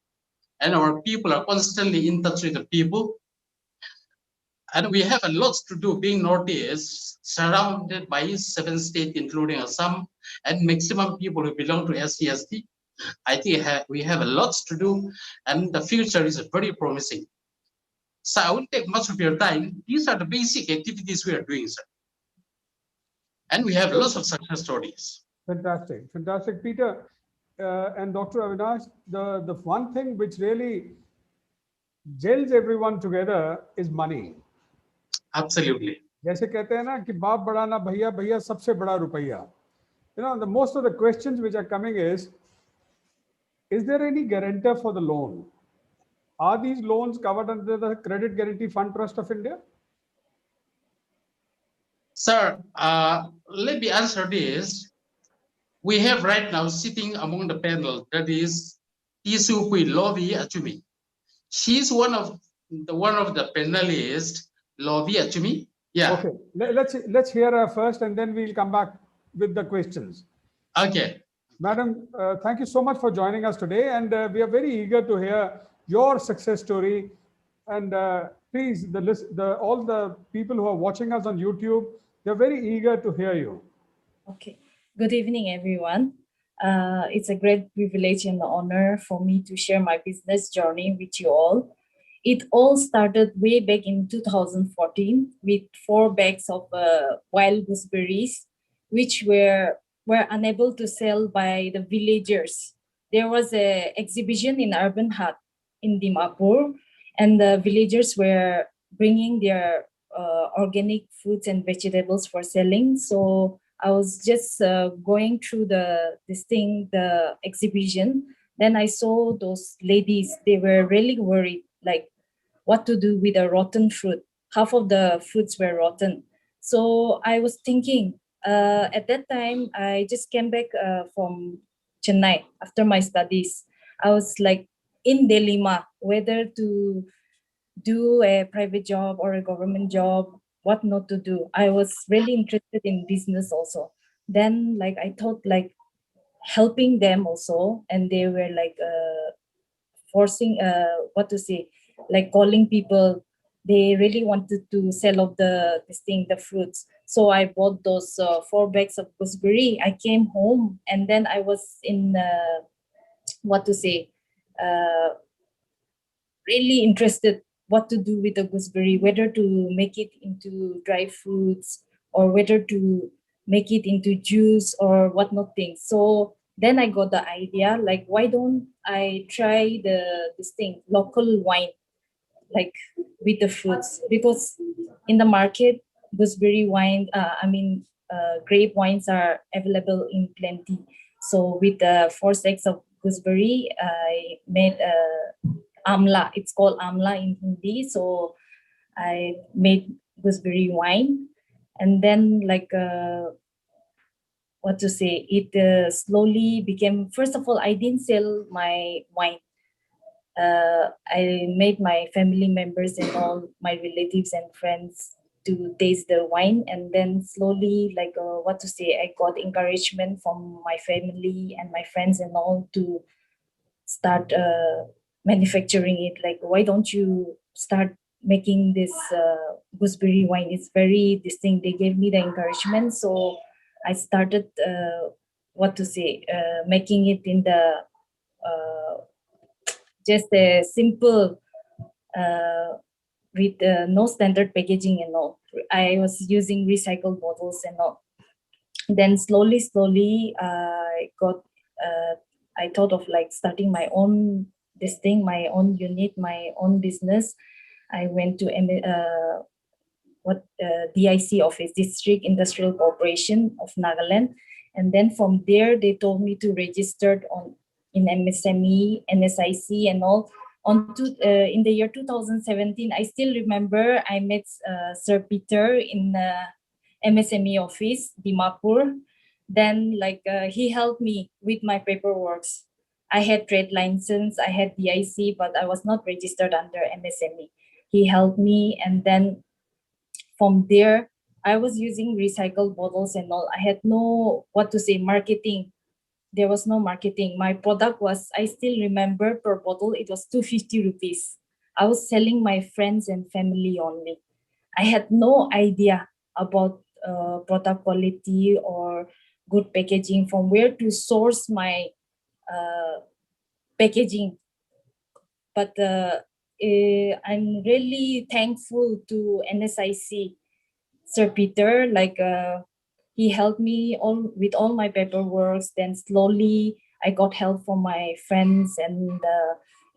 and our people are constantly in touch with the people. And we have a lot to do, being Northeast, surrounded by 7 states, including Assam, and maximum people who belong to SCST. I think we have a lot to do, and the future is very promising. So I won't take much of your time. These are the basic activities we are doing, sir. And we have lots of success stories. Fantastic, fantastic, Peter and Dr. Avinash. The one thing which really gels everyone together is money. Absolutely. जैसे कहते हैं ना कि बाप बड़ा ना भैया, भैया सबसे बड़ा रुपया. You know, the most of the questions which are coming is there any guarantor for the loan? Are these loans covered under the Credit Guarantee Fund Trust of India? Sir, let me answer this. We have right now sitting among the panel, that is Tisupui Lovi Achumi. She's one of the panelists, Lovi Achumi. Yeah. Okay, let's hear her first, and then we'll come back with the questions. Okay. Madam, thank you so much for joining us today, and we are very eager to hear your success story. And please, all the people who are watching us on YouTube, they're very eager to hear you. Okay. Good evening, everyone. It's a great privilege and honor for me to share my business journey with you all. It all started way back in 2014 with 4 bags of wild gooseberries which were unable to sell by the villagers. There was a exhibition in Urban Hut in Dimapur, and the villagers were bringing their organic fruits and vegetables for selling. So I was just going through the exhibition. Then I saw those ladies. They were really worried, like what to do with a rotten fruit. Half of the fruits were rotten. So I was thinking, at that time, I just came back from Chennai after my studies. I was like in dilemma whether to do a private job or a government job, what not to do. I was really interested in business also. Then like I thought like helping them also, and they were like forcing what to say, like calling people. They really wanted to sell off the fruits. So I bought those 4 bags of gooseberry. I came home and then I was in what to say, uh, really interested what to do with the gooseberry, whether to make it into dry fruits or whether to make it into juice or whatnot things. So then I got the idea, like, why don't I try this thing, local wine, like with the fruits? Because in the market, gooseberry wine, grape wines are available in plenty. So with the 4 sacks of gooseberry, I made amla. It's called amla in Hindi. So I made gooseberry wine, and then like what to say, it slowly became. First of all, I didn't sell my wine. I made my family members and all my relatives and friends to taste the wine, and then slowly, like what to say, I got encouragement from my family and my friends and all to start manufacturing it. Like, why don't you start making this gooseberry wine? It's very distinct. They gave me the encouragement, so I started what to say, making it in the just a simple with no standard packaging and all. I was using recycled bottles and all. Then slowly, I thought of like starting my own my own unit, my own business. I went to DIC office, District Industrial Corporation of Nagaland, and then from there they told me to register in MSME, NSIC, and all. In the year 2017, I still remember I met Sir Peter in MSME office, Dimapur. Then he helped me with my paperwork. I had trade license, I had DIC, but I was not registered under MSME. He helped me, and then from there, I was using recycled bottles and all. I had no, what to say, marketing. There was no marketing. My product was, I still remember, per bottle, it was 250 rupees. I was selling my friends and family only. I had no idea about product quality or good packaging, from where to source my packaging. But I'm really thankful to NSIC, Sir Peter. He helped me with all my paperwork. Then slowly I got help from my friends and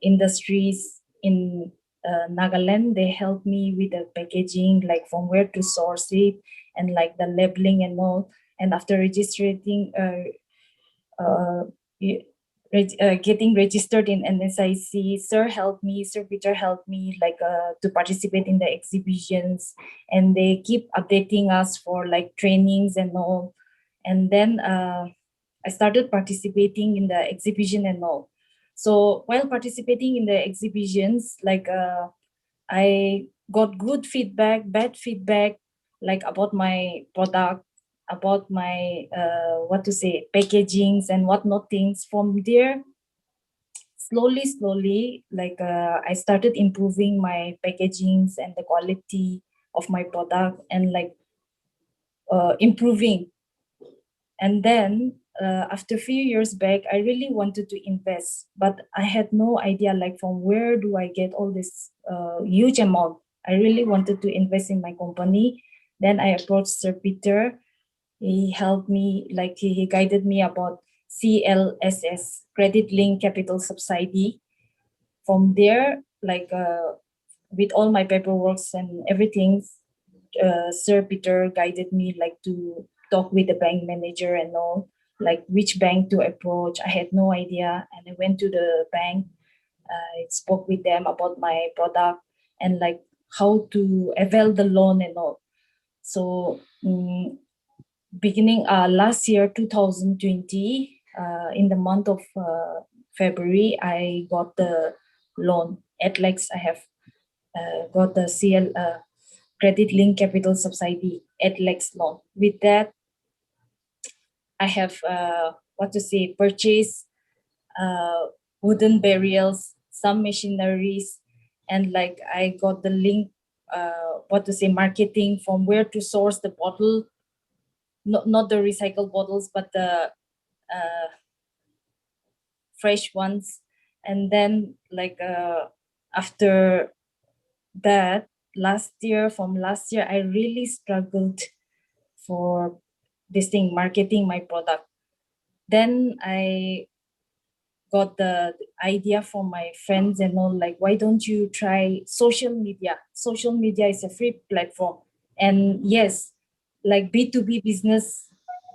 industries in Nagaland. They helped me with the packaging, like from where to source it and like the labeling and all. And after registering, getting registered in NSIC, Sir Peter helped me to participate in the exhibitions, and they keep updating us for like trainings and all. And then I started participating in the exhibition and all. So while participating in the exhibitions, I got good feedback, bad feedback, like about my product, about my what to say, packagings and whatnot things. From there, slowly, I started improving my packagings and the quality of my product, and improving. And then after a few years back, I really wanted to invest, but I had no idea like from where do I get all this huge amount. I really wanted to invest in my company. Then I approached Sir Peter. He helped me, like he guided me about CLSS, Credit Link Capital Subsidy. From there, like with all my paperwork and everything, Sir Peter guided me like to talk with the bank manager and all, like which bank to approach. I had no idea, and I went to the bank. I spoke with them about my product and like how to avail the loan and all. So beginning last year, 2020, in the month of February, I got the loan. At Lex, I have got the Credit Link Capital Subsidy at Lex loan. With that, I have purchased wooden burials, some machineries, and like I got the link, marketing from where to source the bottle, not the recycled bottles, but the fresh ones. And then like after that, from last year, I really struggled for this thing, marketing my product. Then I got the idea from my friends and all, like, why don't you try social media? Social media is a free platform. And yes, like B2B business,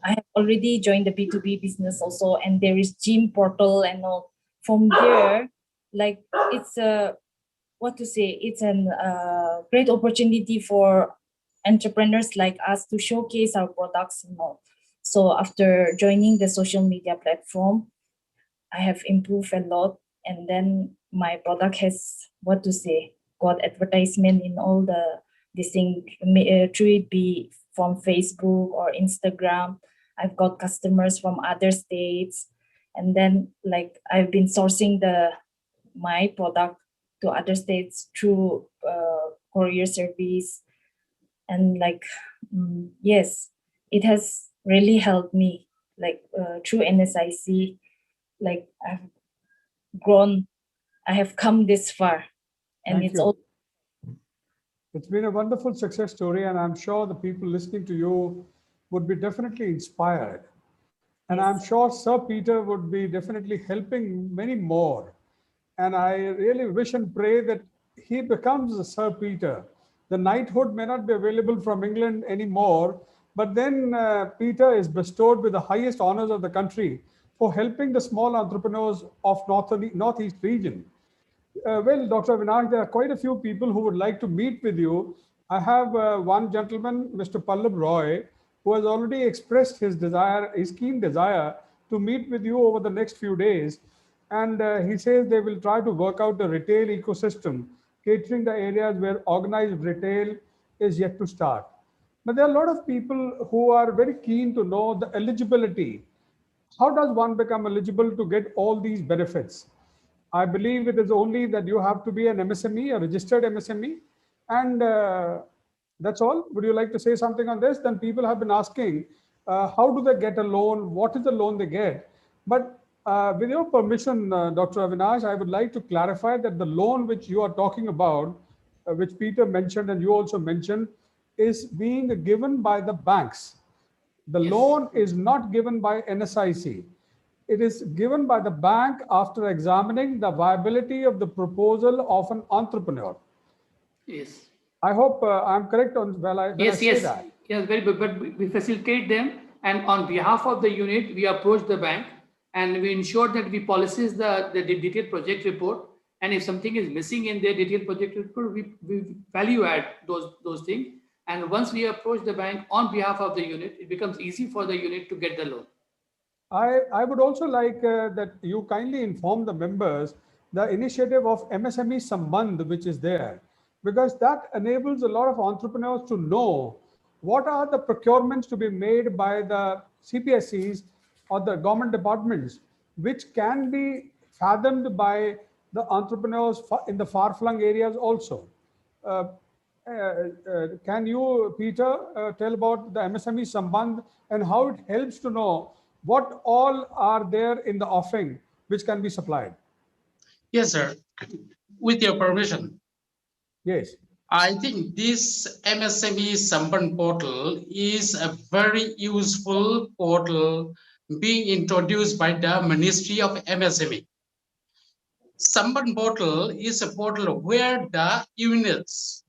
I have already joined the B2B business also, and there is gym portal and all. From there, like it's a it's an great opportunity for entrepreneurs like us to showcase our products and all. So after joining the social media platform, I have improved a lot, and then my product has got advertisement in all this thing, through it be from Facebook or Instagram. I've got customers from other states, and then like I've been sourcing my product to other states through courier service, and like yes, it has really helped me, like through NSIC, like I've grown, I have come this far, and Thank it's you. all. It's been a wonderful success story, and I'm sure the people listening to you would be definitely inspired. And Yes. I'm sure Sir Peter would be definitely helping many more. And I really wish and pray that he becomes a Sir Peter. The knighthood may not be available from England anymore, but then Peter is bestowed with the highest honors of the country for helping the small entrepreneurs of Northeast region. Well, Dr. Avinash, there are quite a few people who would like to meet with you. I have one gentleman, Mr. Pallab Roy, who has already expressed his keen desire to meet with you over the next few days. And he says they will try to work out the retail ecosystem, catering the areas where organized retail is yet to start. But there are a lot of people who are very keen to know the eligibility. How does one become eligible to get all these benefits? I believe it is only that you have to be an MSME, a registered MSME, and that's all. Would you like to say something on this? Then people have been asking, how do they get a loan? What is the loan they get? But with your permission, Dr. Avinash, I would like to clarify that the loan which you are talking about, which Peter mentioned and you also mentioned, is being given by the banks. The Yes. loan is not given by NSIC. It is given by the bank after examining the viability of the proposal of an entrepreneur. Yes. I hope I'm correct on when I Yes, say yes, that. yes, very good. But we facilitate them, and on behalf of the unit, we approach the bank and we ensure that we policies the detailed project report. And if something is missing in their detailed project report, we value add those things. And once we approach the bank on behalf of the unit, it becomes easy for the unit to get the loan. I would also like that you kindly inform the members the initiative of MSME Sambandh, which is there, because that enables a lot of entrepreneurs to know what are the procurements to be made by the CPSCs or the government departments, which can be fathomed by the entrepreneurs in the far-flung areas also. Uh, can you, Peter, tell about the MSME Sambandh and how it helps to know what all are there in the offering which can be supplied? Yes, sir. With your permission. Yes. I think this MSME Sampan portal is a very useful portal being introduced by the Ministry of MSME. Sampan portal is a portal where the units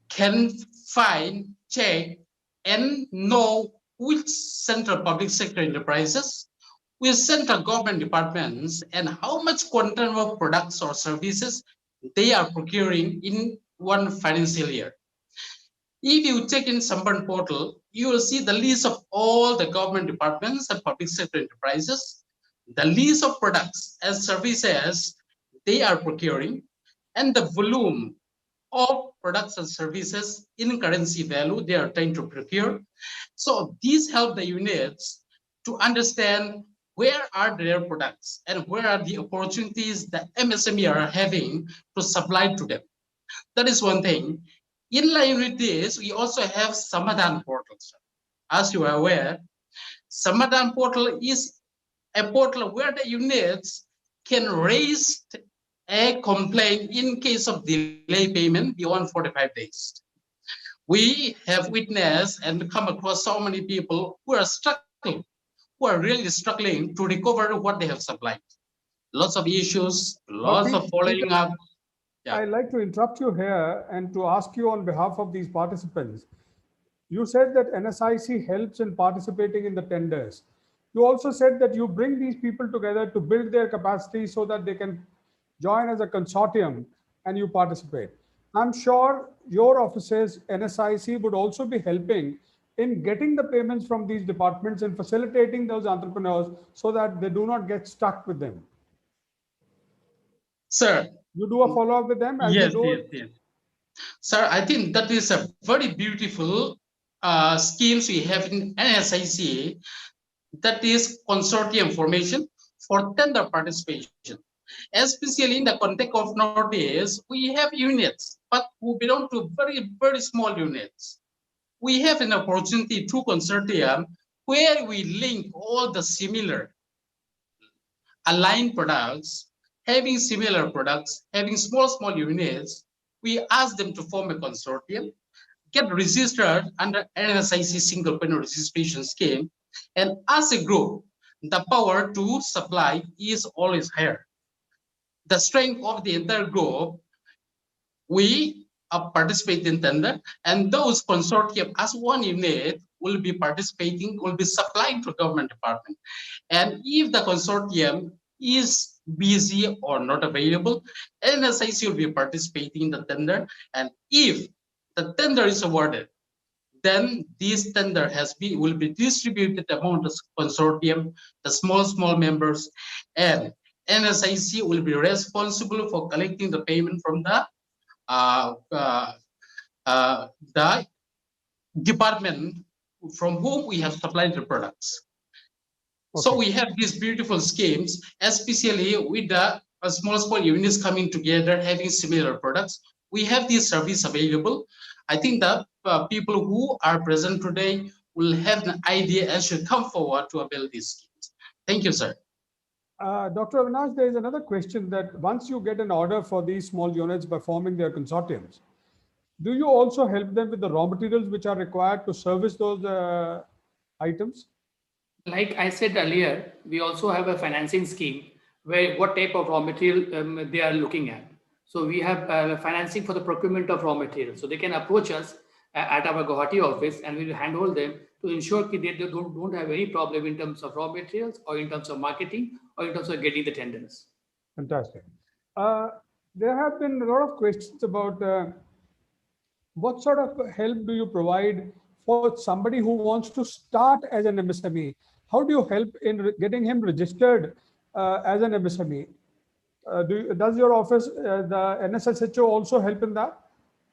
can find, check, and know which central public sector enterprises, which central government departments, and how much quantum of products or services they are procuring in one financial year. If you check in Sampan portal, you will see the list of all the government departments and public sector enterprises, the list of products and services they are procuring, and the volume of products and services in currency value they are trying to procure. So these help the units to understand where are their products and where are the opportunities that MSME are having to supply to them. That is one thing. In line with this, we also have Samadhan portals. As you are aware, Samadhan portal is a portal where the units can raise a complaint in case of delay payment beyond 45 days. We have witnessed and come across so many people who are struggling, who are really struggling to recover what they have supplied. Lots of issues, But lots of following up. Yeah. I'd like to interrupt you here and to ask you on behalf of these participants. You said that NSIC helps in participating in the tenders. You also said that you bring these people together to build their capacity so that they can join as a consortium and you participate. I'm sure your offices, NSIC, would also be helping in getting the payments from these departments and facilitating those entrepreneurs so that they do not get stuck with them. Sir. You do a follow-up with them as Yes, they do yes, yes. Sir, I think that is a very beautiful schemes we have in NSIC, that is consortium formation for tender participation. Especially in the context of Northeast, we have units, but who belong to very, very small units. We have an opportunity through consortium where we link all the similar aligned products, having similar products, having small units. We ask them to form a consortium, get registered under NSIC single point registration scheme, and as a group, the power to supply is always higher. The strength of the entire group, we participate in tender, and those consortium as one unit will be participating, will be supplying to government department. And if the consortium is busy or not available, NSIC will be participating in the tender. And if the tender is awarded, then this tender will be distributed among the consortium, the small members, and NSIC will be responsible for collecting the payment from the department from whom we have supplied the products. Okay. So we have these beautiful schemes, especially with the small units coming together, having similar products. We have this service available. I think the people who are present today will have an idea and should come forward to avail these schemes. Thank you, sir. Dr. Avinash, there is another question that once you get an order for these small units by forming their consortiums, do you also help them with the raw materials which are required to service those items? Like I said earlier, we also have a financing scheme where what type of raw material they are looking at. So we have financing for the procurement of raw materials. So they can approach us at our Guwahati office and we will handhold them to ensure that they don't have any problem in terms of raw materials or in terms of marketing or in terms of getting the tenders. Fantastic. There have been a lot of questions about what sort of help do you provide for somebody who wants to start as an MSME? How do you help in getting him registered as an MSME? Does your office, the NSSHO, also help in that?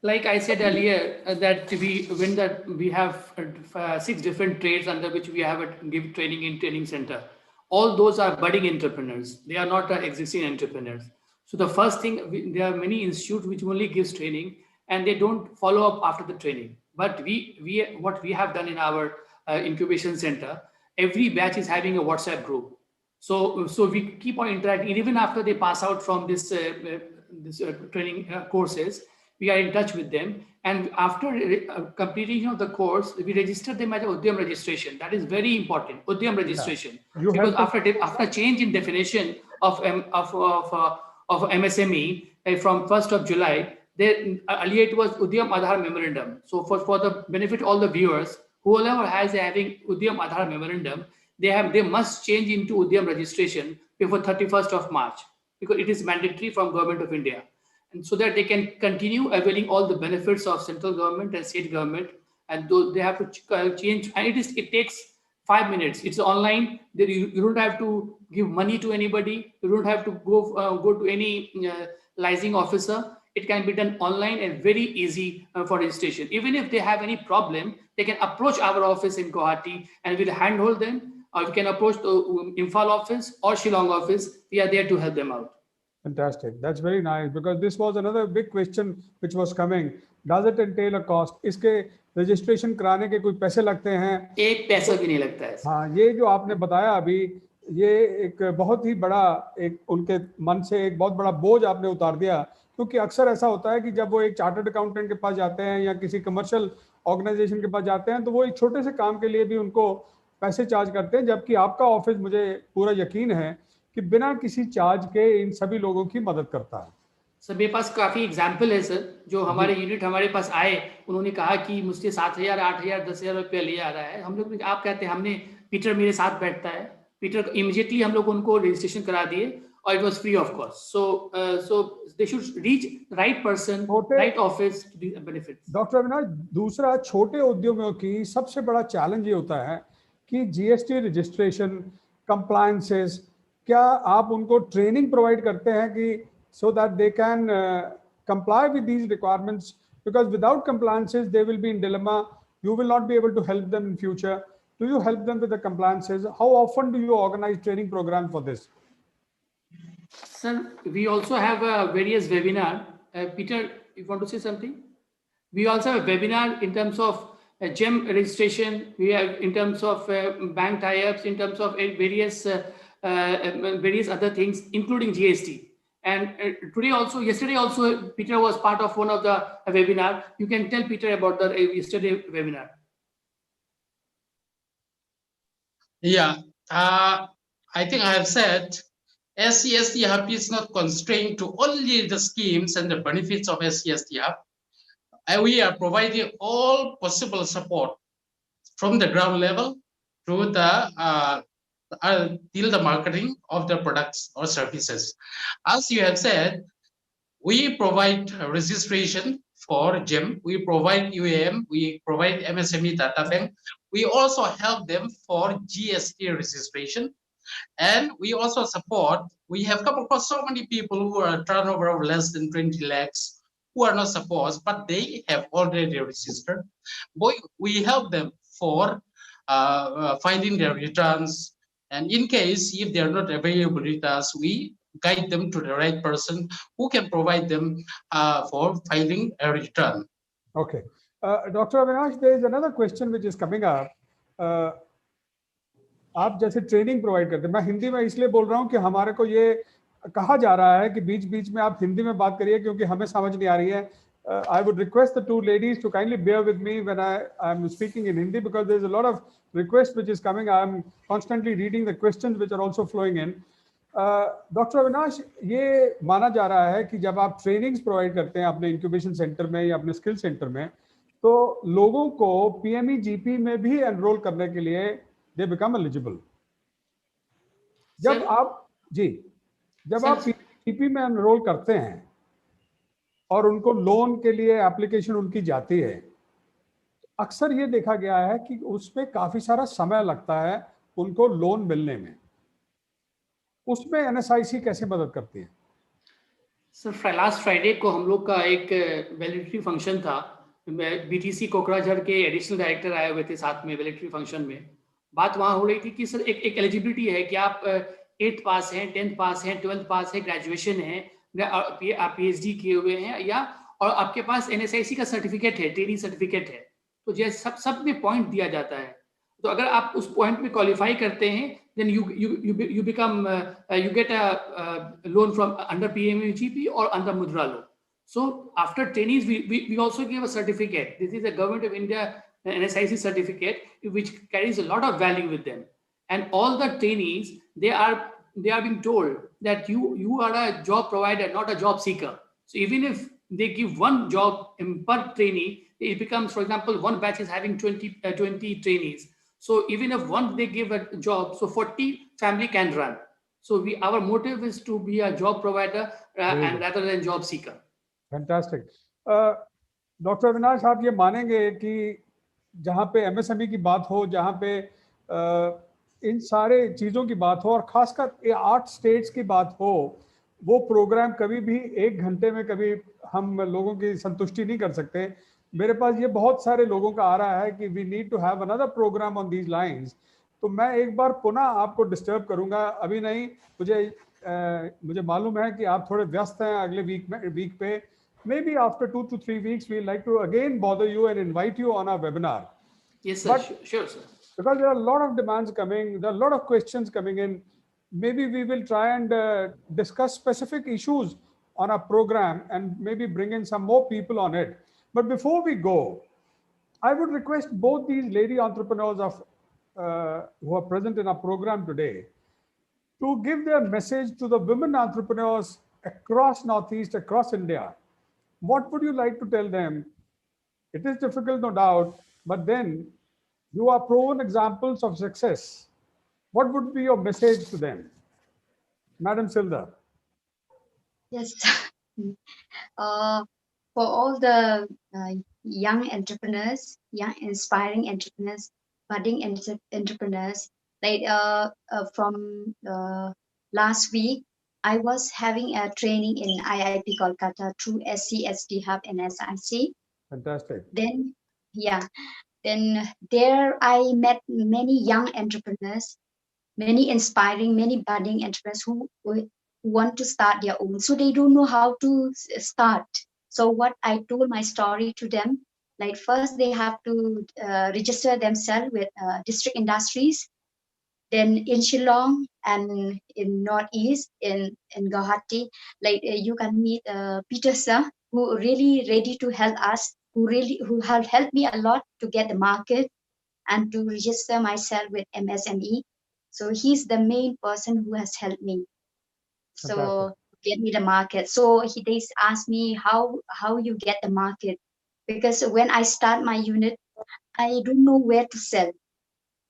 Like I said earlier, that we have 6 different trades under which we have give training in training center. All those are budding entrepreneurs. They are not existing entrepreneurs. So the first thing, there are many institutes which only gives training and they don't follow up after the training. But what we have done in our incubation center, every batch is having a WhatsApp group. So we keep on interacting even after they pass out from this training courses. We are in touch with them, and after completion of the course, we register them as Udyam registration. That is very important, Udyam registration. You Because help them- after change in definition of MSME from 1st of July, earlier it was Udyam Aadhaar Memorandum. So for the benefit of all the viewers, whoever has having Udyam Aadhaar Memorandum, they must change into Udyam registration before 31st of March, because it is mandatory from Government of India, and so that they can continue availing all the benefits of central government and state government. And they have to change, and it takes 5 minutes. It's online. You don't have to give money to anybody. You don't have to go to any licensing officer. It can be done online and very easy for registration. Even if they have any problem, they can approach our office in Guwahati and we'll handhold them, or we can approach the Imphal office or Shillong office. We are there to help them out. Fantastic. That's very nice, because this was another big question which was coming. Does it entail a cost? इसके registration कराने के कोई पैसे लगते हैं? एक पैसा भी नहीं लगता है. हाँ, ये जो आपने बताया अभी, ये एक बहुत ही बड़ा, एक उनके मन से एक बहुत बड़ा बोझ आपने उतार दिया, क्योंकि अक्सर ऐसा होता है कि जब वो एक चार्टर्ड अकाउंटेंट के पास जाते हैं या किसी कमर्शियल ऑर्गेनाइजेशन के पास जाते हैं, तो वो एक छोटे से काम के लिए भी उनको पैसे चार्ज करते हैं, जबकि आपका ऑफिस, मुझे पूरा यकीन है कि बिना किसी चार्ज के इन सभी लोगों की मदद करता है. सर मेरे पास काफी एग्जाम्पल है सर, जो हमारे यूनिट हमारे पास आए, उन्होंने कहा कि मुझसे 7,000, 8,000, 10,000 रुपया ले आ रहा है. हम लोग, आप कहते हैं, हमने, पीटर मेरे साथ बैठता है, पीटर इमीडिएटली हम लोग उनको रजिस्ट्रेशन करा दिए, और it was free of cost. So they should reach right person, right office to benefit. Doctor Avinash, दूसरा, छोटे उद्योगों की सबसे बड़ा चैलेंज ये होता है कि जीएसटी रजिस्ट्रेशन, कंप्लायंसेस, क्या आप उनको ट्रेनिंग प्रोवाइड करते हैं कि so that they can comply with these requirements, because without compliances they will be in dilemma. You will not be able to help them in future. Do you help them with the compliances? How often do you organize training programs for this? Sir, we also have various webinar. Peter, you want to say something? We also have a webinar in terms of GEM registration. We have in terms of bank tie-ups, in terms of various other things, including GST. And yesterday also, Peter was part of one of the webinar. You can tell Peter about the yesterday webinar. Yeah, I think I have said SCST Hub is not constrained to only the schemes and the benefits of SCST Hub. We are providing all possible support from the ground level to the till the marketing of the products or services. As you have said, we provide registration for GEM, we provide UAM, we provide MSME data bank. We also help them for GST registration. And we also support, we have come across so many people who are turnover of less than 20 lakhs, who are not supposed, but they have already registered. We help them for filing their returns. And in case if they are not available with us, we guide them to the right person who can provide them for filing a return. Okay. Dr. Avinash, there is another question which is coming up. आप जैसे training provide करते हैं, मैं हिंदी में इसलिए बोल रहा हूँ कि हमारे को ये कहा जा रहा है कि बीच बीच में आप हिंदी में बात करिए, क्योंकि हमें समझ नहीं आ रही है. I would request the two ladies to kindly bear with me when I'm speaking in Hindi, because there's a lot of requests which is coming. I'm constantly reading the questions which are also flowing in. Doctor Avinash, ये माना जा रहा है कि जब आप trainings provide करते हैं अपने इंक्यूबेशन सेंटर में या अपने स्किल सेंटर में, तो लोगों को PME-GP में भी एनरोल करने के लिए दे बिकम एलिजिबल. जब आप PME-GP में एनरोल करते हैं और उनको लोन के लिए एप्लीकेशन उनकी जाती है, अक्सर ये देखा गया है कि उसमें काफी सारा समय लगता है उनको लोन मिलने में. उसमें NSIC कैसे मदद करती है? सर, लास्ट फ्राइडे को हम लोग का एक वैलिडिटी फंक्शन था. BTC कोकराझार के एडिशनल डायरेक्टर आए हुए थे साथ में वैलिडिटी फंक्शन में. बात वहाँ हो रही थी कि सर एक एलिजिबिलिटी है कि आप 8th पास हैं, 10th पास हैं, 12th पास है, ग्रेजुएशन है, आप PhD किए हुए हैं, या और आपके पास NSIC का सर्टिफिकेट है, ट्रेनिंग सर्टिफिकेट है. तो जैसे सब में पॉइंट दिया जाता है. तो अगर आप उस पॉइंट में क्वालिफाई करते हैं, then you become you get a loan from under PME-GP or under मुद्रा loan. So after trainees, we also give a certificate. This is a Government of India NSIC certificate, which carries a lot of value with them. And all the trainees, they are being told that you are a job provider, not a job seeker. So even if they give one job per trainee, it becomes, for example, one batch is having 20 trainees. So even if one they give a job, so 40 family can run. So our motive is to be a job provider and rather than job seeker. Fantastic. Doctor Avinash, आप ये मानेंगे कि जहाँ पे MSME की बात हो, जहाँ पे इन सारे चीज़ों की बात हो, और खासकर 8 स्टेट्स की बात हो, वो प्रोग्राम कभी भी 1 घंटे में कभी हम लोगों की संतुष्टि नहीं कर सकते. मेरे पास ये बहुत सारे लोगों का आ रहा है कि we need to have another programme on these lines. तो मैं एक बार पुनः आपको डिस्टर्ब करूंगा, अभी नहीं. मुझे मालूम है कि आप थोड़े व्यस्त हैं अगले वीक पे. Maybe after 2 to 3 weeks, we'd like to again bother you and invite you on our webinar. Yes, sir. Sure, sir. Because there are a lot of demands coming, there are a lot of questions coming in. Maybe we will try and discuss specific issues on our program and maybe bring in some more people on it. But before we go, I would request both these lady entrepreneurs who are present in our program today to give their message to the women entrepreneurs across Northeast, across India. What would you like to tell them? It is difficult, no doubt, but then you are proven examples of success. What would be your message to them? Madam Silda. Yes. For all the young entrepreneurs, young inspiring entrepreneurs, budding entrepreneurs, like from last week, I was having a training in IIT Kolkata through SCSD Hub and SIC. Fantastic. Then there I met many young entrepreneurs, many inspiring, many budding entrepreneurs who want to start their own. So they don't know how to start. So what I told my story to them, like first they have to register themselves with district industries. Then in Shillong and in Northeast, in Guwahati, like you can meet Peter sir, who really ready to help us, who have helped me a lot to get the market and to register myself with MSME. So he's the main person who has helped me. So get me the market. So they asked me how you get the market, because when I start my unit, I don't know where to sell.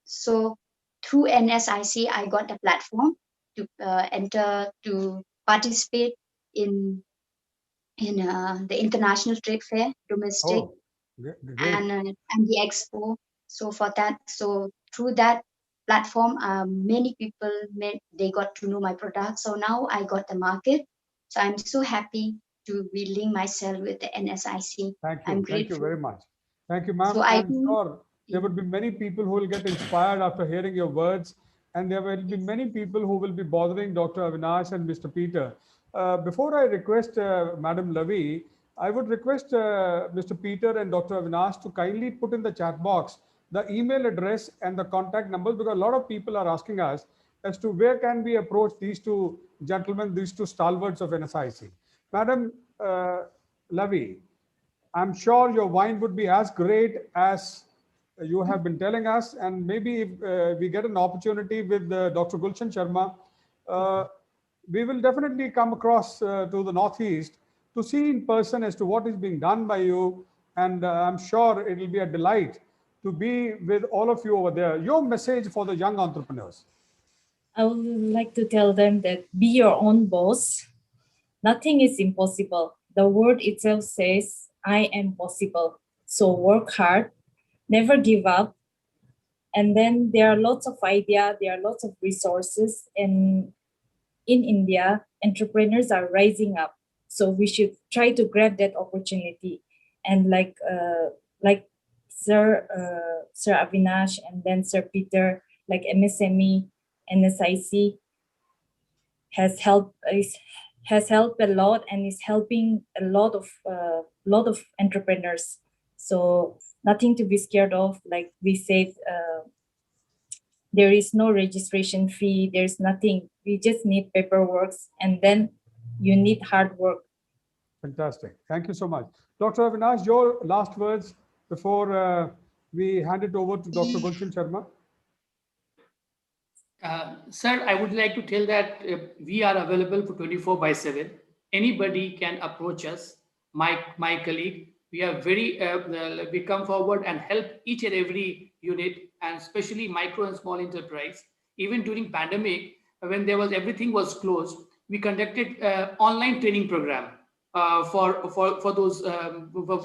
So through NSIC, I got a platform to to participate in the international trade fair, domestic, and the expo. So for that, so through that platform, many people they got to know my product. So now I got the market. So I'm so happy to be link myself with the NSIC. Thank you. I'm Thank you grateful. very much. Thank you, ma'am. So I'm sure there would be many people who will get inspired after hearing your words, and there will be many people who will be bothering Dr. Avinash and Mr. Peter. Before I request Madam Lavi, I would request Mr. Peter and Dr. Avinash to kindly put in the chat box the email address and the contact numbers, because a lot of people are asking us as to where can we approach these two gentlemen, these two stalwarts of NSIC. Madam Lavi, I'm sure your wine would be as great as you have been telling us, and maybe if we get an opportunity with Dr. Gulshan Sharma, we will definitely come across to the Northeast to see in person as to what is being done by you, and I'm sure it will be a delight to be with all of you over there. Your message for the young entrepreneurs. I would like to tell them that be your own boss. Nothing is impossible. The word itself says, I am possible. So work hard, never give up. And then there are lots of ideas, there are lots of resources. And in India, entrepreneurs are rising up. So we should try to grab that opportunity. And like Sir Avinash and then Sir Peter, like MSME, NSIC has helped a lot and is helping a lot of entrepreneurs. So nothing to be scared of. Like we said, there is no registration fee. There's nothing. We just need paperwork, and then you need hard work. Fantastic. Thank you so much. Dr. Avinash, your last words before we hand it over to Dr. Gulshan Sharma. Sir, I would like to tell that we are available for 24/7. Anybody can approach us. My colleague, we are very we come forward and help each and every unit, and especially micro and small enterprise. Even during pandemic, when there was everything was closed, we conducted online training program for those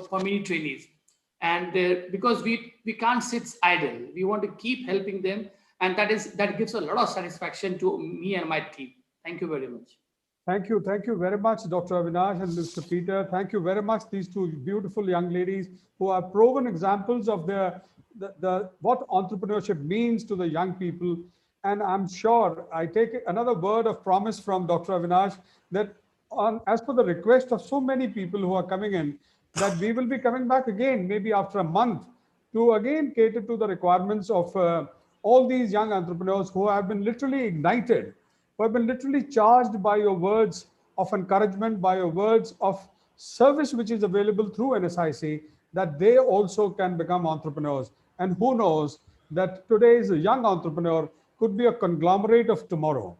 for mini trainees, and because we can't sit idle, we want to keep helping them, and that gives a lot of satisfaction to me and my team. Thank you very much. Thank you. Thank you very much, Dr. Avinash and Mr. Peter. Thank you very much, these two beautiful young ladies who are proven examples of what entrepreneurship means to the young people. And I'm sure I take another word of promise from Dr. Avinash that as per the request of so many people who are coming in, that we will be coming back again, maybe after a month, to again cater to the requirements of all these young entrepreneurs who have been literally ignited, who have been literally charged by your words of encouragement, by your words of service which is available through NSIC, that they also can become entrepreneurs. And who knows that today's young entrepreneur could be a conglomerate of tomorrow.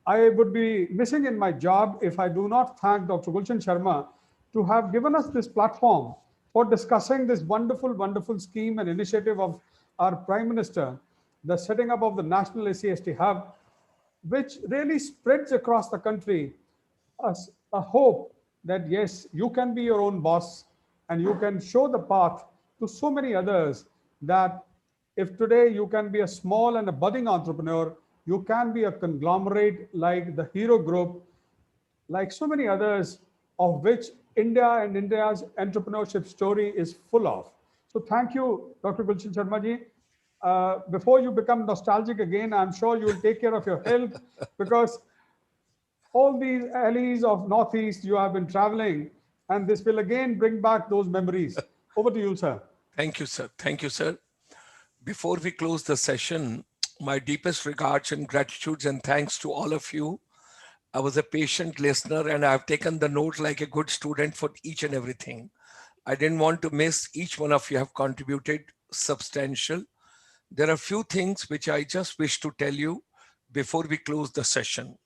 I would be missing in my job if I do not thank Dr. Gulshan Sharma to have given us this platform for discussing this wonderful, wonderful scheme and initiative of our Prime Minister, the setting up of the National SC/ST Hub, which really spreads across the country a hope that yes, you can be your own boss and you can show the path to so many others, that if today you can be a small and a budding entrepreneur, you can be a conglomerate like the Hero Group, like so many others, of which India and India's entrepreneurship story is full of. So thank you, Dr. Gulshan Sharma ji. Before you become nostalgic again, I'm sure you will take care of your health, because all these alleys of Northeast you have been traveling, and this will again bring back those memories. Over to you, sir. Thank you, sir. Thank you, sir. Before we close the session, my deepest regards and gratitudes and thanks to all of you. I was a patient listener and I've taken the note like a good student for each and everything. I didn't want to miss. Each one of you have contributed substantial. There are few things which I just wish to tell you before we close the session.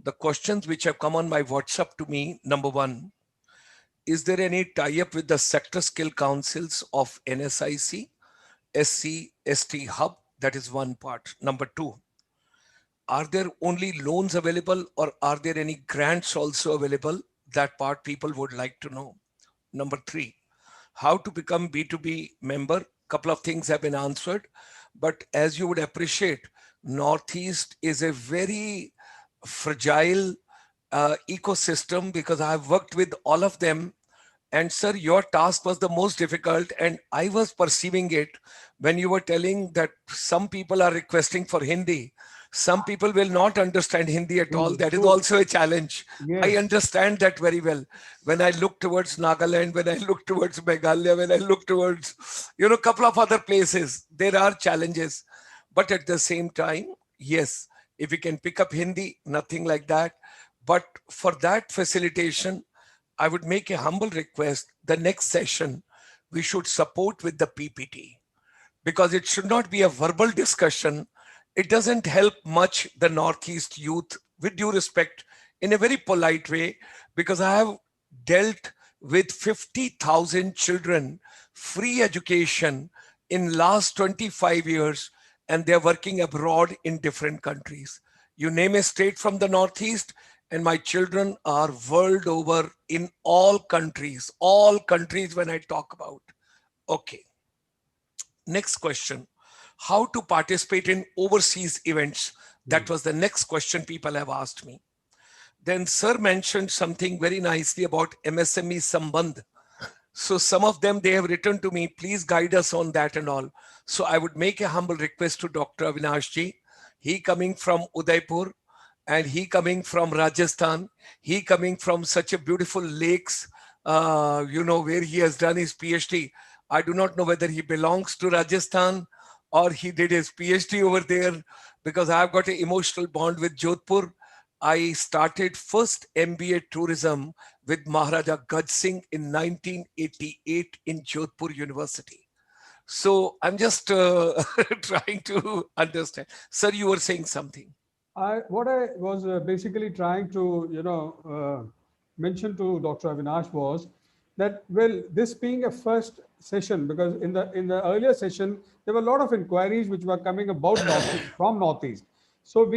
The questions which have come on my WhatsApp to me, number one, is there any tie-up with the sector skill councils of NSIC, SC, ST Hub? That is one part. Number two, are there only loans available or are there any grants also available? That part people would like to know. Number three, how to become B2B member? Couple of things have been answered, but as you would appreciate, Northeast is a very fragile ecosystem, because I have worked with all of them. And sir, your task was the most difficult, and I was perceiving it when you were telling that some people are requesting for Hindi. Some people will not understand Hindi at all. That is also a challenge. Yes. I understand that very well. When I look towards Nagaland, when I look towards Meghalaya, when I look towards, a couple of other places, there are challenges. But at the same time, yes, if we can pick up Hindi, nothing like that. But for that facilitation, I would make a humble request. The next session, we should support with the PPT, because it should not be a verbal discussion. It doesn't help much the Northeast youth, with due respect, in a very polite way, because I have dealt with 50,000 children, free education in last 25 years, and they're working abroad in different countries. You name a state from the Northeast, and my children are world over in all countries when I talk about. Okay. Next question, how to participate in overseas events? That was the next question people have asked me. Then sir mentioned something very nicely about MSME Sambandh. So some of them, they have written to me, please guide us on that and all. So I would make a humble request to Dr. Avinash ji. He coming from Udaipur, and he coming from Rajasthan, he coming from such a beautiful lakes, where he has done his PhD. I do not know whether he belongs to Rajasthan or he did his PhD over there, because I've got an emotional bond with Jodhpur. I started first MBA tourism with Maharaja Gaj Singh in 1988 in Jodhpur University. So I'm just trying to understand. Sir, you were saying something. What I was basically trying to, mention to Dr. Avinash was that, well, this being a first session, because in the earlier session there were a lot of inquiries which were coming about Northeast from Northeast. So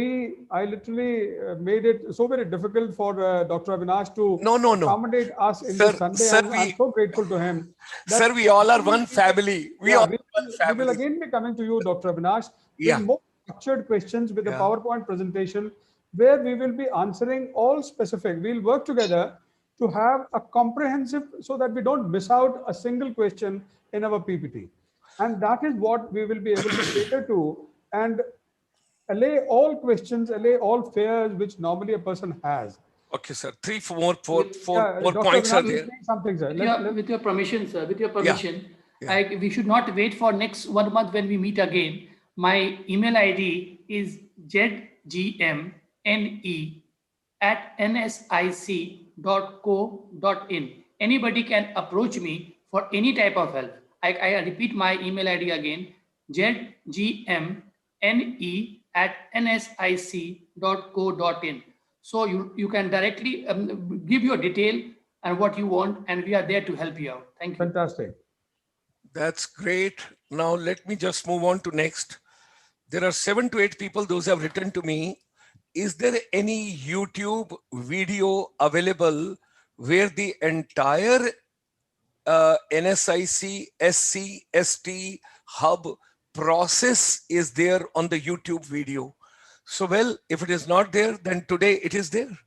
I literally made it so very difficult for Dr. Avinash to No. accommodate us in Sir, this Sunday. sir, I'm so grateful to him that sir, we all are one family. We yeah, all we, are one we will family. again be coming to you, Dr. Avinash, with Yeah. more structured questions with a Yeah. PowerPoint presentation where we will be answering all specific. We'll work together to have a comprehensive so that we don't miss out a single question in our PPT. And that is what we will be able to cater to and allay all questions, allay all fears which normally a person has. Okay, sir. Four Yeah, more Dr. points are Avinash is there. saying something, sir. With your permission, sir, with your permission, Yeah. we should not wait for next 1 month when we meet again. My email ID is zgmne@nsic.co.in. Anybody can approach me for any type of help. I repeat my email ID again, zgmne@nsic.co.in. So you can directly give your detail and what you want, and we are there to help you out. Thank you. Fantastic. That's great. Now let me just move on to next. There are 7 to 8 people, those have written to me. Is there any YouTube video available where the entire NSIC, SC, ST hub process is there on the YouTube video? So, well, if it is not there, then today it is there.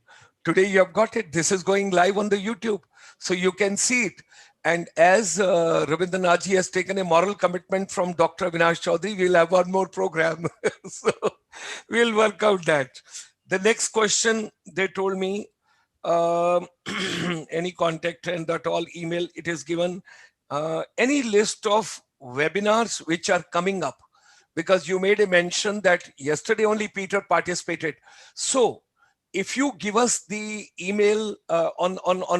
Today you have got it. This is going live on the YouTube, so you can see it. And as Ravindra ji has taken a moral commitment from Dr. Avinash Chaudhary, we'll have one more program. So we'll work out that. The next question, they told me, any contact and that all email, it is given. Any list of webinars which are coming up? Because you made a mention that yesterday only Peter participated. So if you give us the email on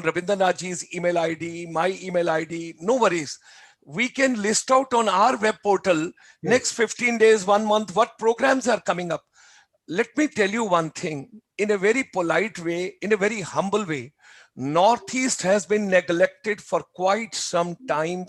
Ravindra ji's email ID, my email ID, no worries. We can list out on our web portal next 15 days, 1 month, what programs are coming up. Let me tell you one thing, in a very polite way, in a very humble way, Northeast has been neglected for quite some time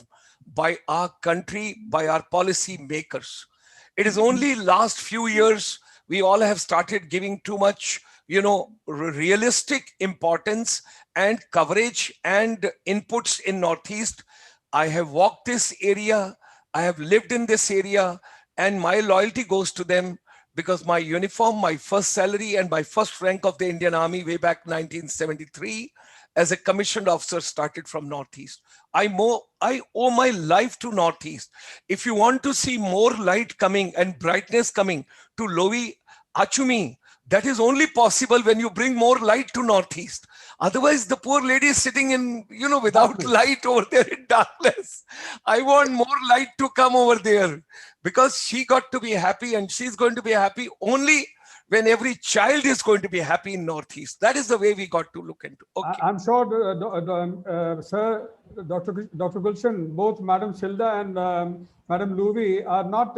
by our country, by our policy makers. It is only last few years we all have started giving too much, realistic importance and coverage and inputs in Northeast. I have walked this area, I have lived in this area, and my loyalty goes to them because my uniform, my first salary, and my first rank of the Indian Army way back 1973 as a commissioned officer started from Northeast. I owe my life to Northeast. If you want to see more light coming and brightness coming to Lovi Achumi, that is only possible when you bring more light to Northeast. Otherwise, the poor lady is sitting in, without light over there in darkness. I want more light to come over there because she got to be happy, and she's going to be happy only when every child is going to be happy in Northeast. That is the way we got to look into. Okay. I'm sure, Sir, Dr. Gulshan, both Madam Shilda and Madam Luvi are not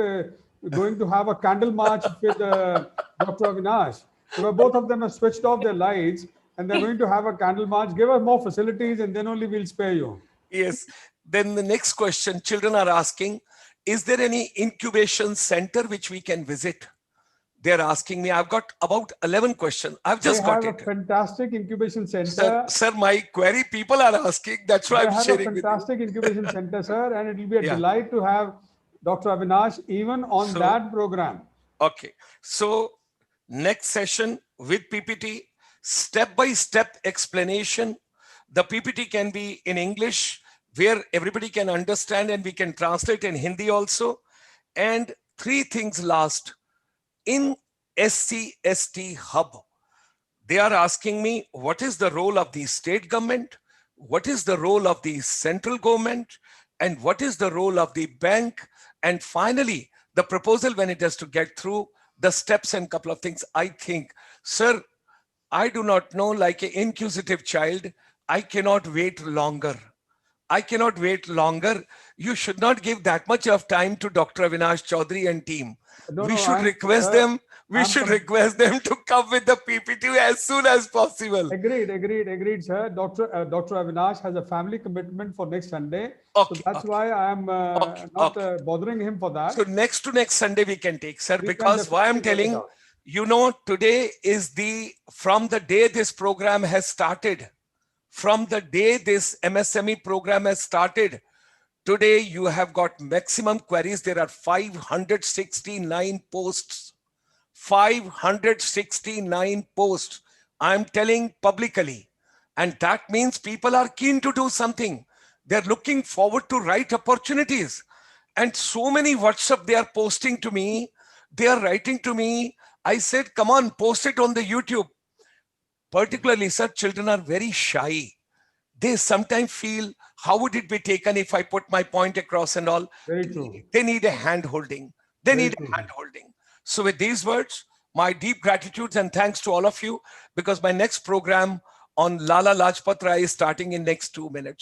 going to have a candle march with Dr. Avinash. So both of them have switched off their lights and they're going to have a candle march. Give us more facilities and then only we'll spare you. Yes. Then the next question, children are asking, is there any incubation center which we can visit? They're asking me. I've got about 11 questions. I've just got it. They have a fantastic incubation center. Sir, my query people are asking. That's why I'm sharing with you. They have a fantastic incubation center, sir, and it will be a delight to have Dr. Avinash even on that program. Okay. So next session with PPT, step-by-step explanation. The PPT can be in English where everybody can understand, and we can translate in Hindi also. And 3 things last. In SC/ST hub, they are asking me, what is the role of the state government? What is the role of the central government? And what is the role of the bank? And finally, the proposal when it has to get through, the steps and couple of things. I think, sir, I do not know, like an inquisitive child, I cannot wait longer. I cannot wait longer. You should not give that much of time to Dr. Avinash Chaudhary and team. No, We no, should request sir, them. We I'm should com- request them to come with the PPT as soon as possible. Agreed, sir. Dr. Avinash has a family commitment for next Sunday. Okay, So that's okay, why I am okay, not okay. bothering him for that. So next to next Sunday we can take, sir, We can because why I'm definitely work it telling, out. you know, today is from the day this program has started, from the day this MSME program has started, today you have got maximum queries. There are 569 posts. 569 posts. I'm telling publicly. And that means people are keen to do something. They're looking forward to right opportunities. And so many WhatsApp they are posting to me. They are writing to me. I said, come on, post it on the YouTube. Particularly, sir, children are very shy. They sometimes feel, how would it be taken if I put my point across and all? Very true. They need a hand holding. They Very need true. a hand holding. So with these words, my deep gratitude and thanks to all of you, because my next program on Lala Lajpat Rai is starting in next 2 minutes.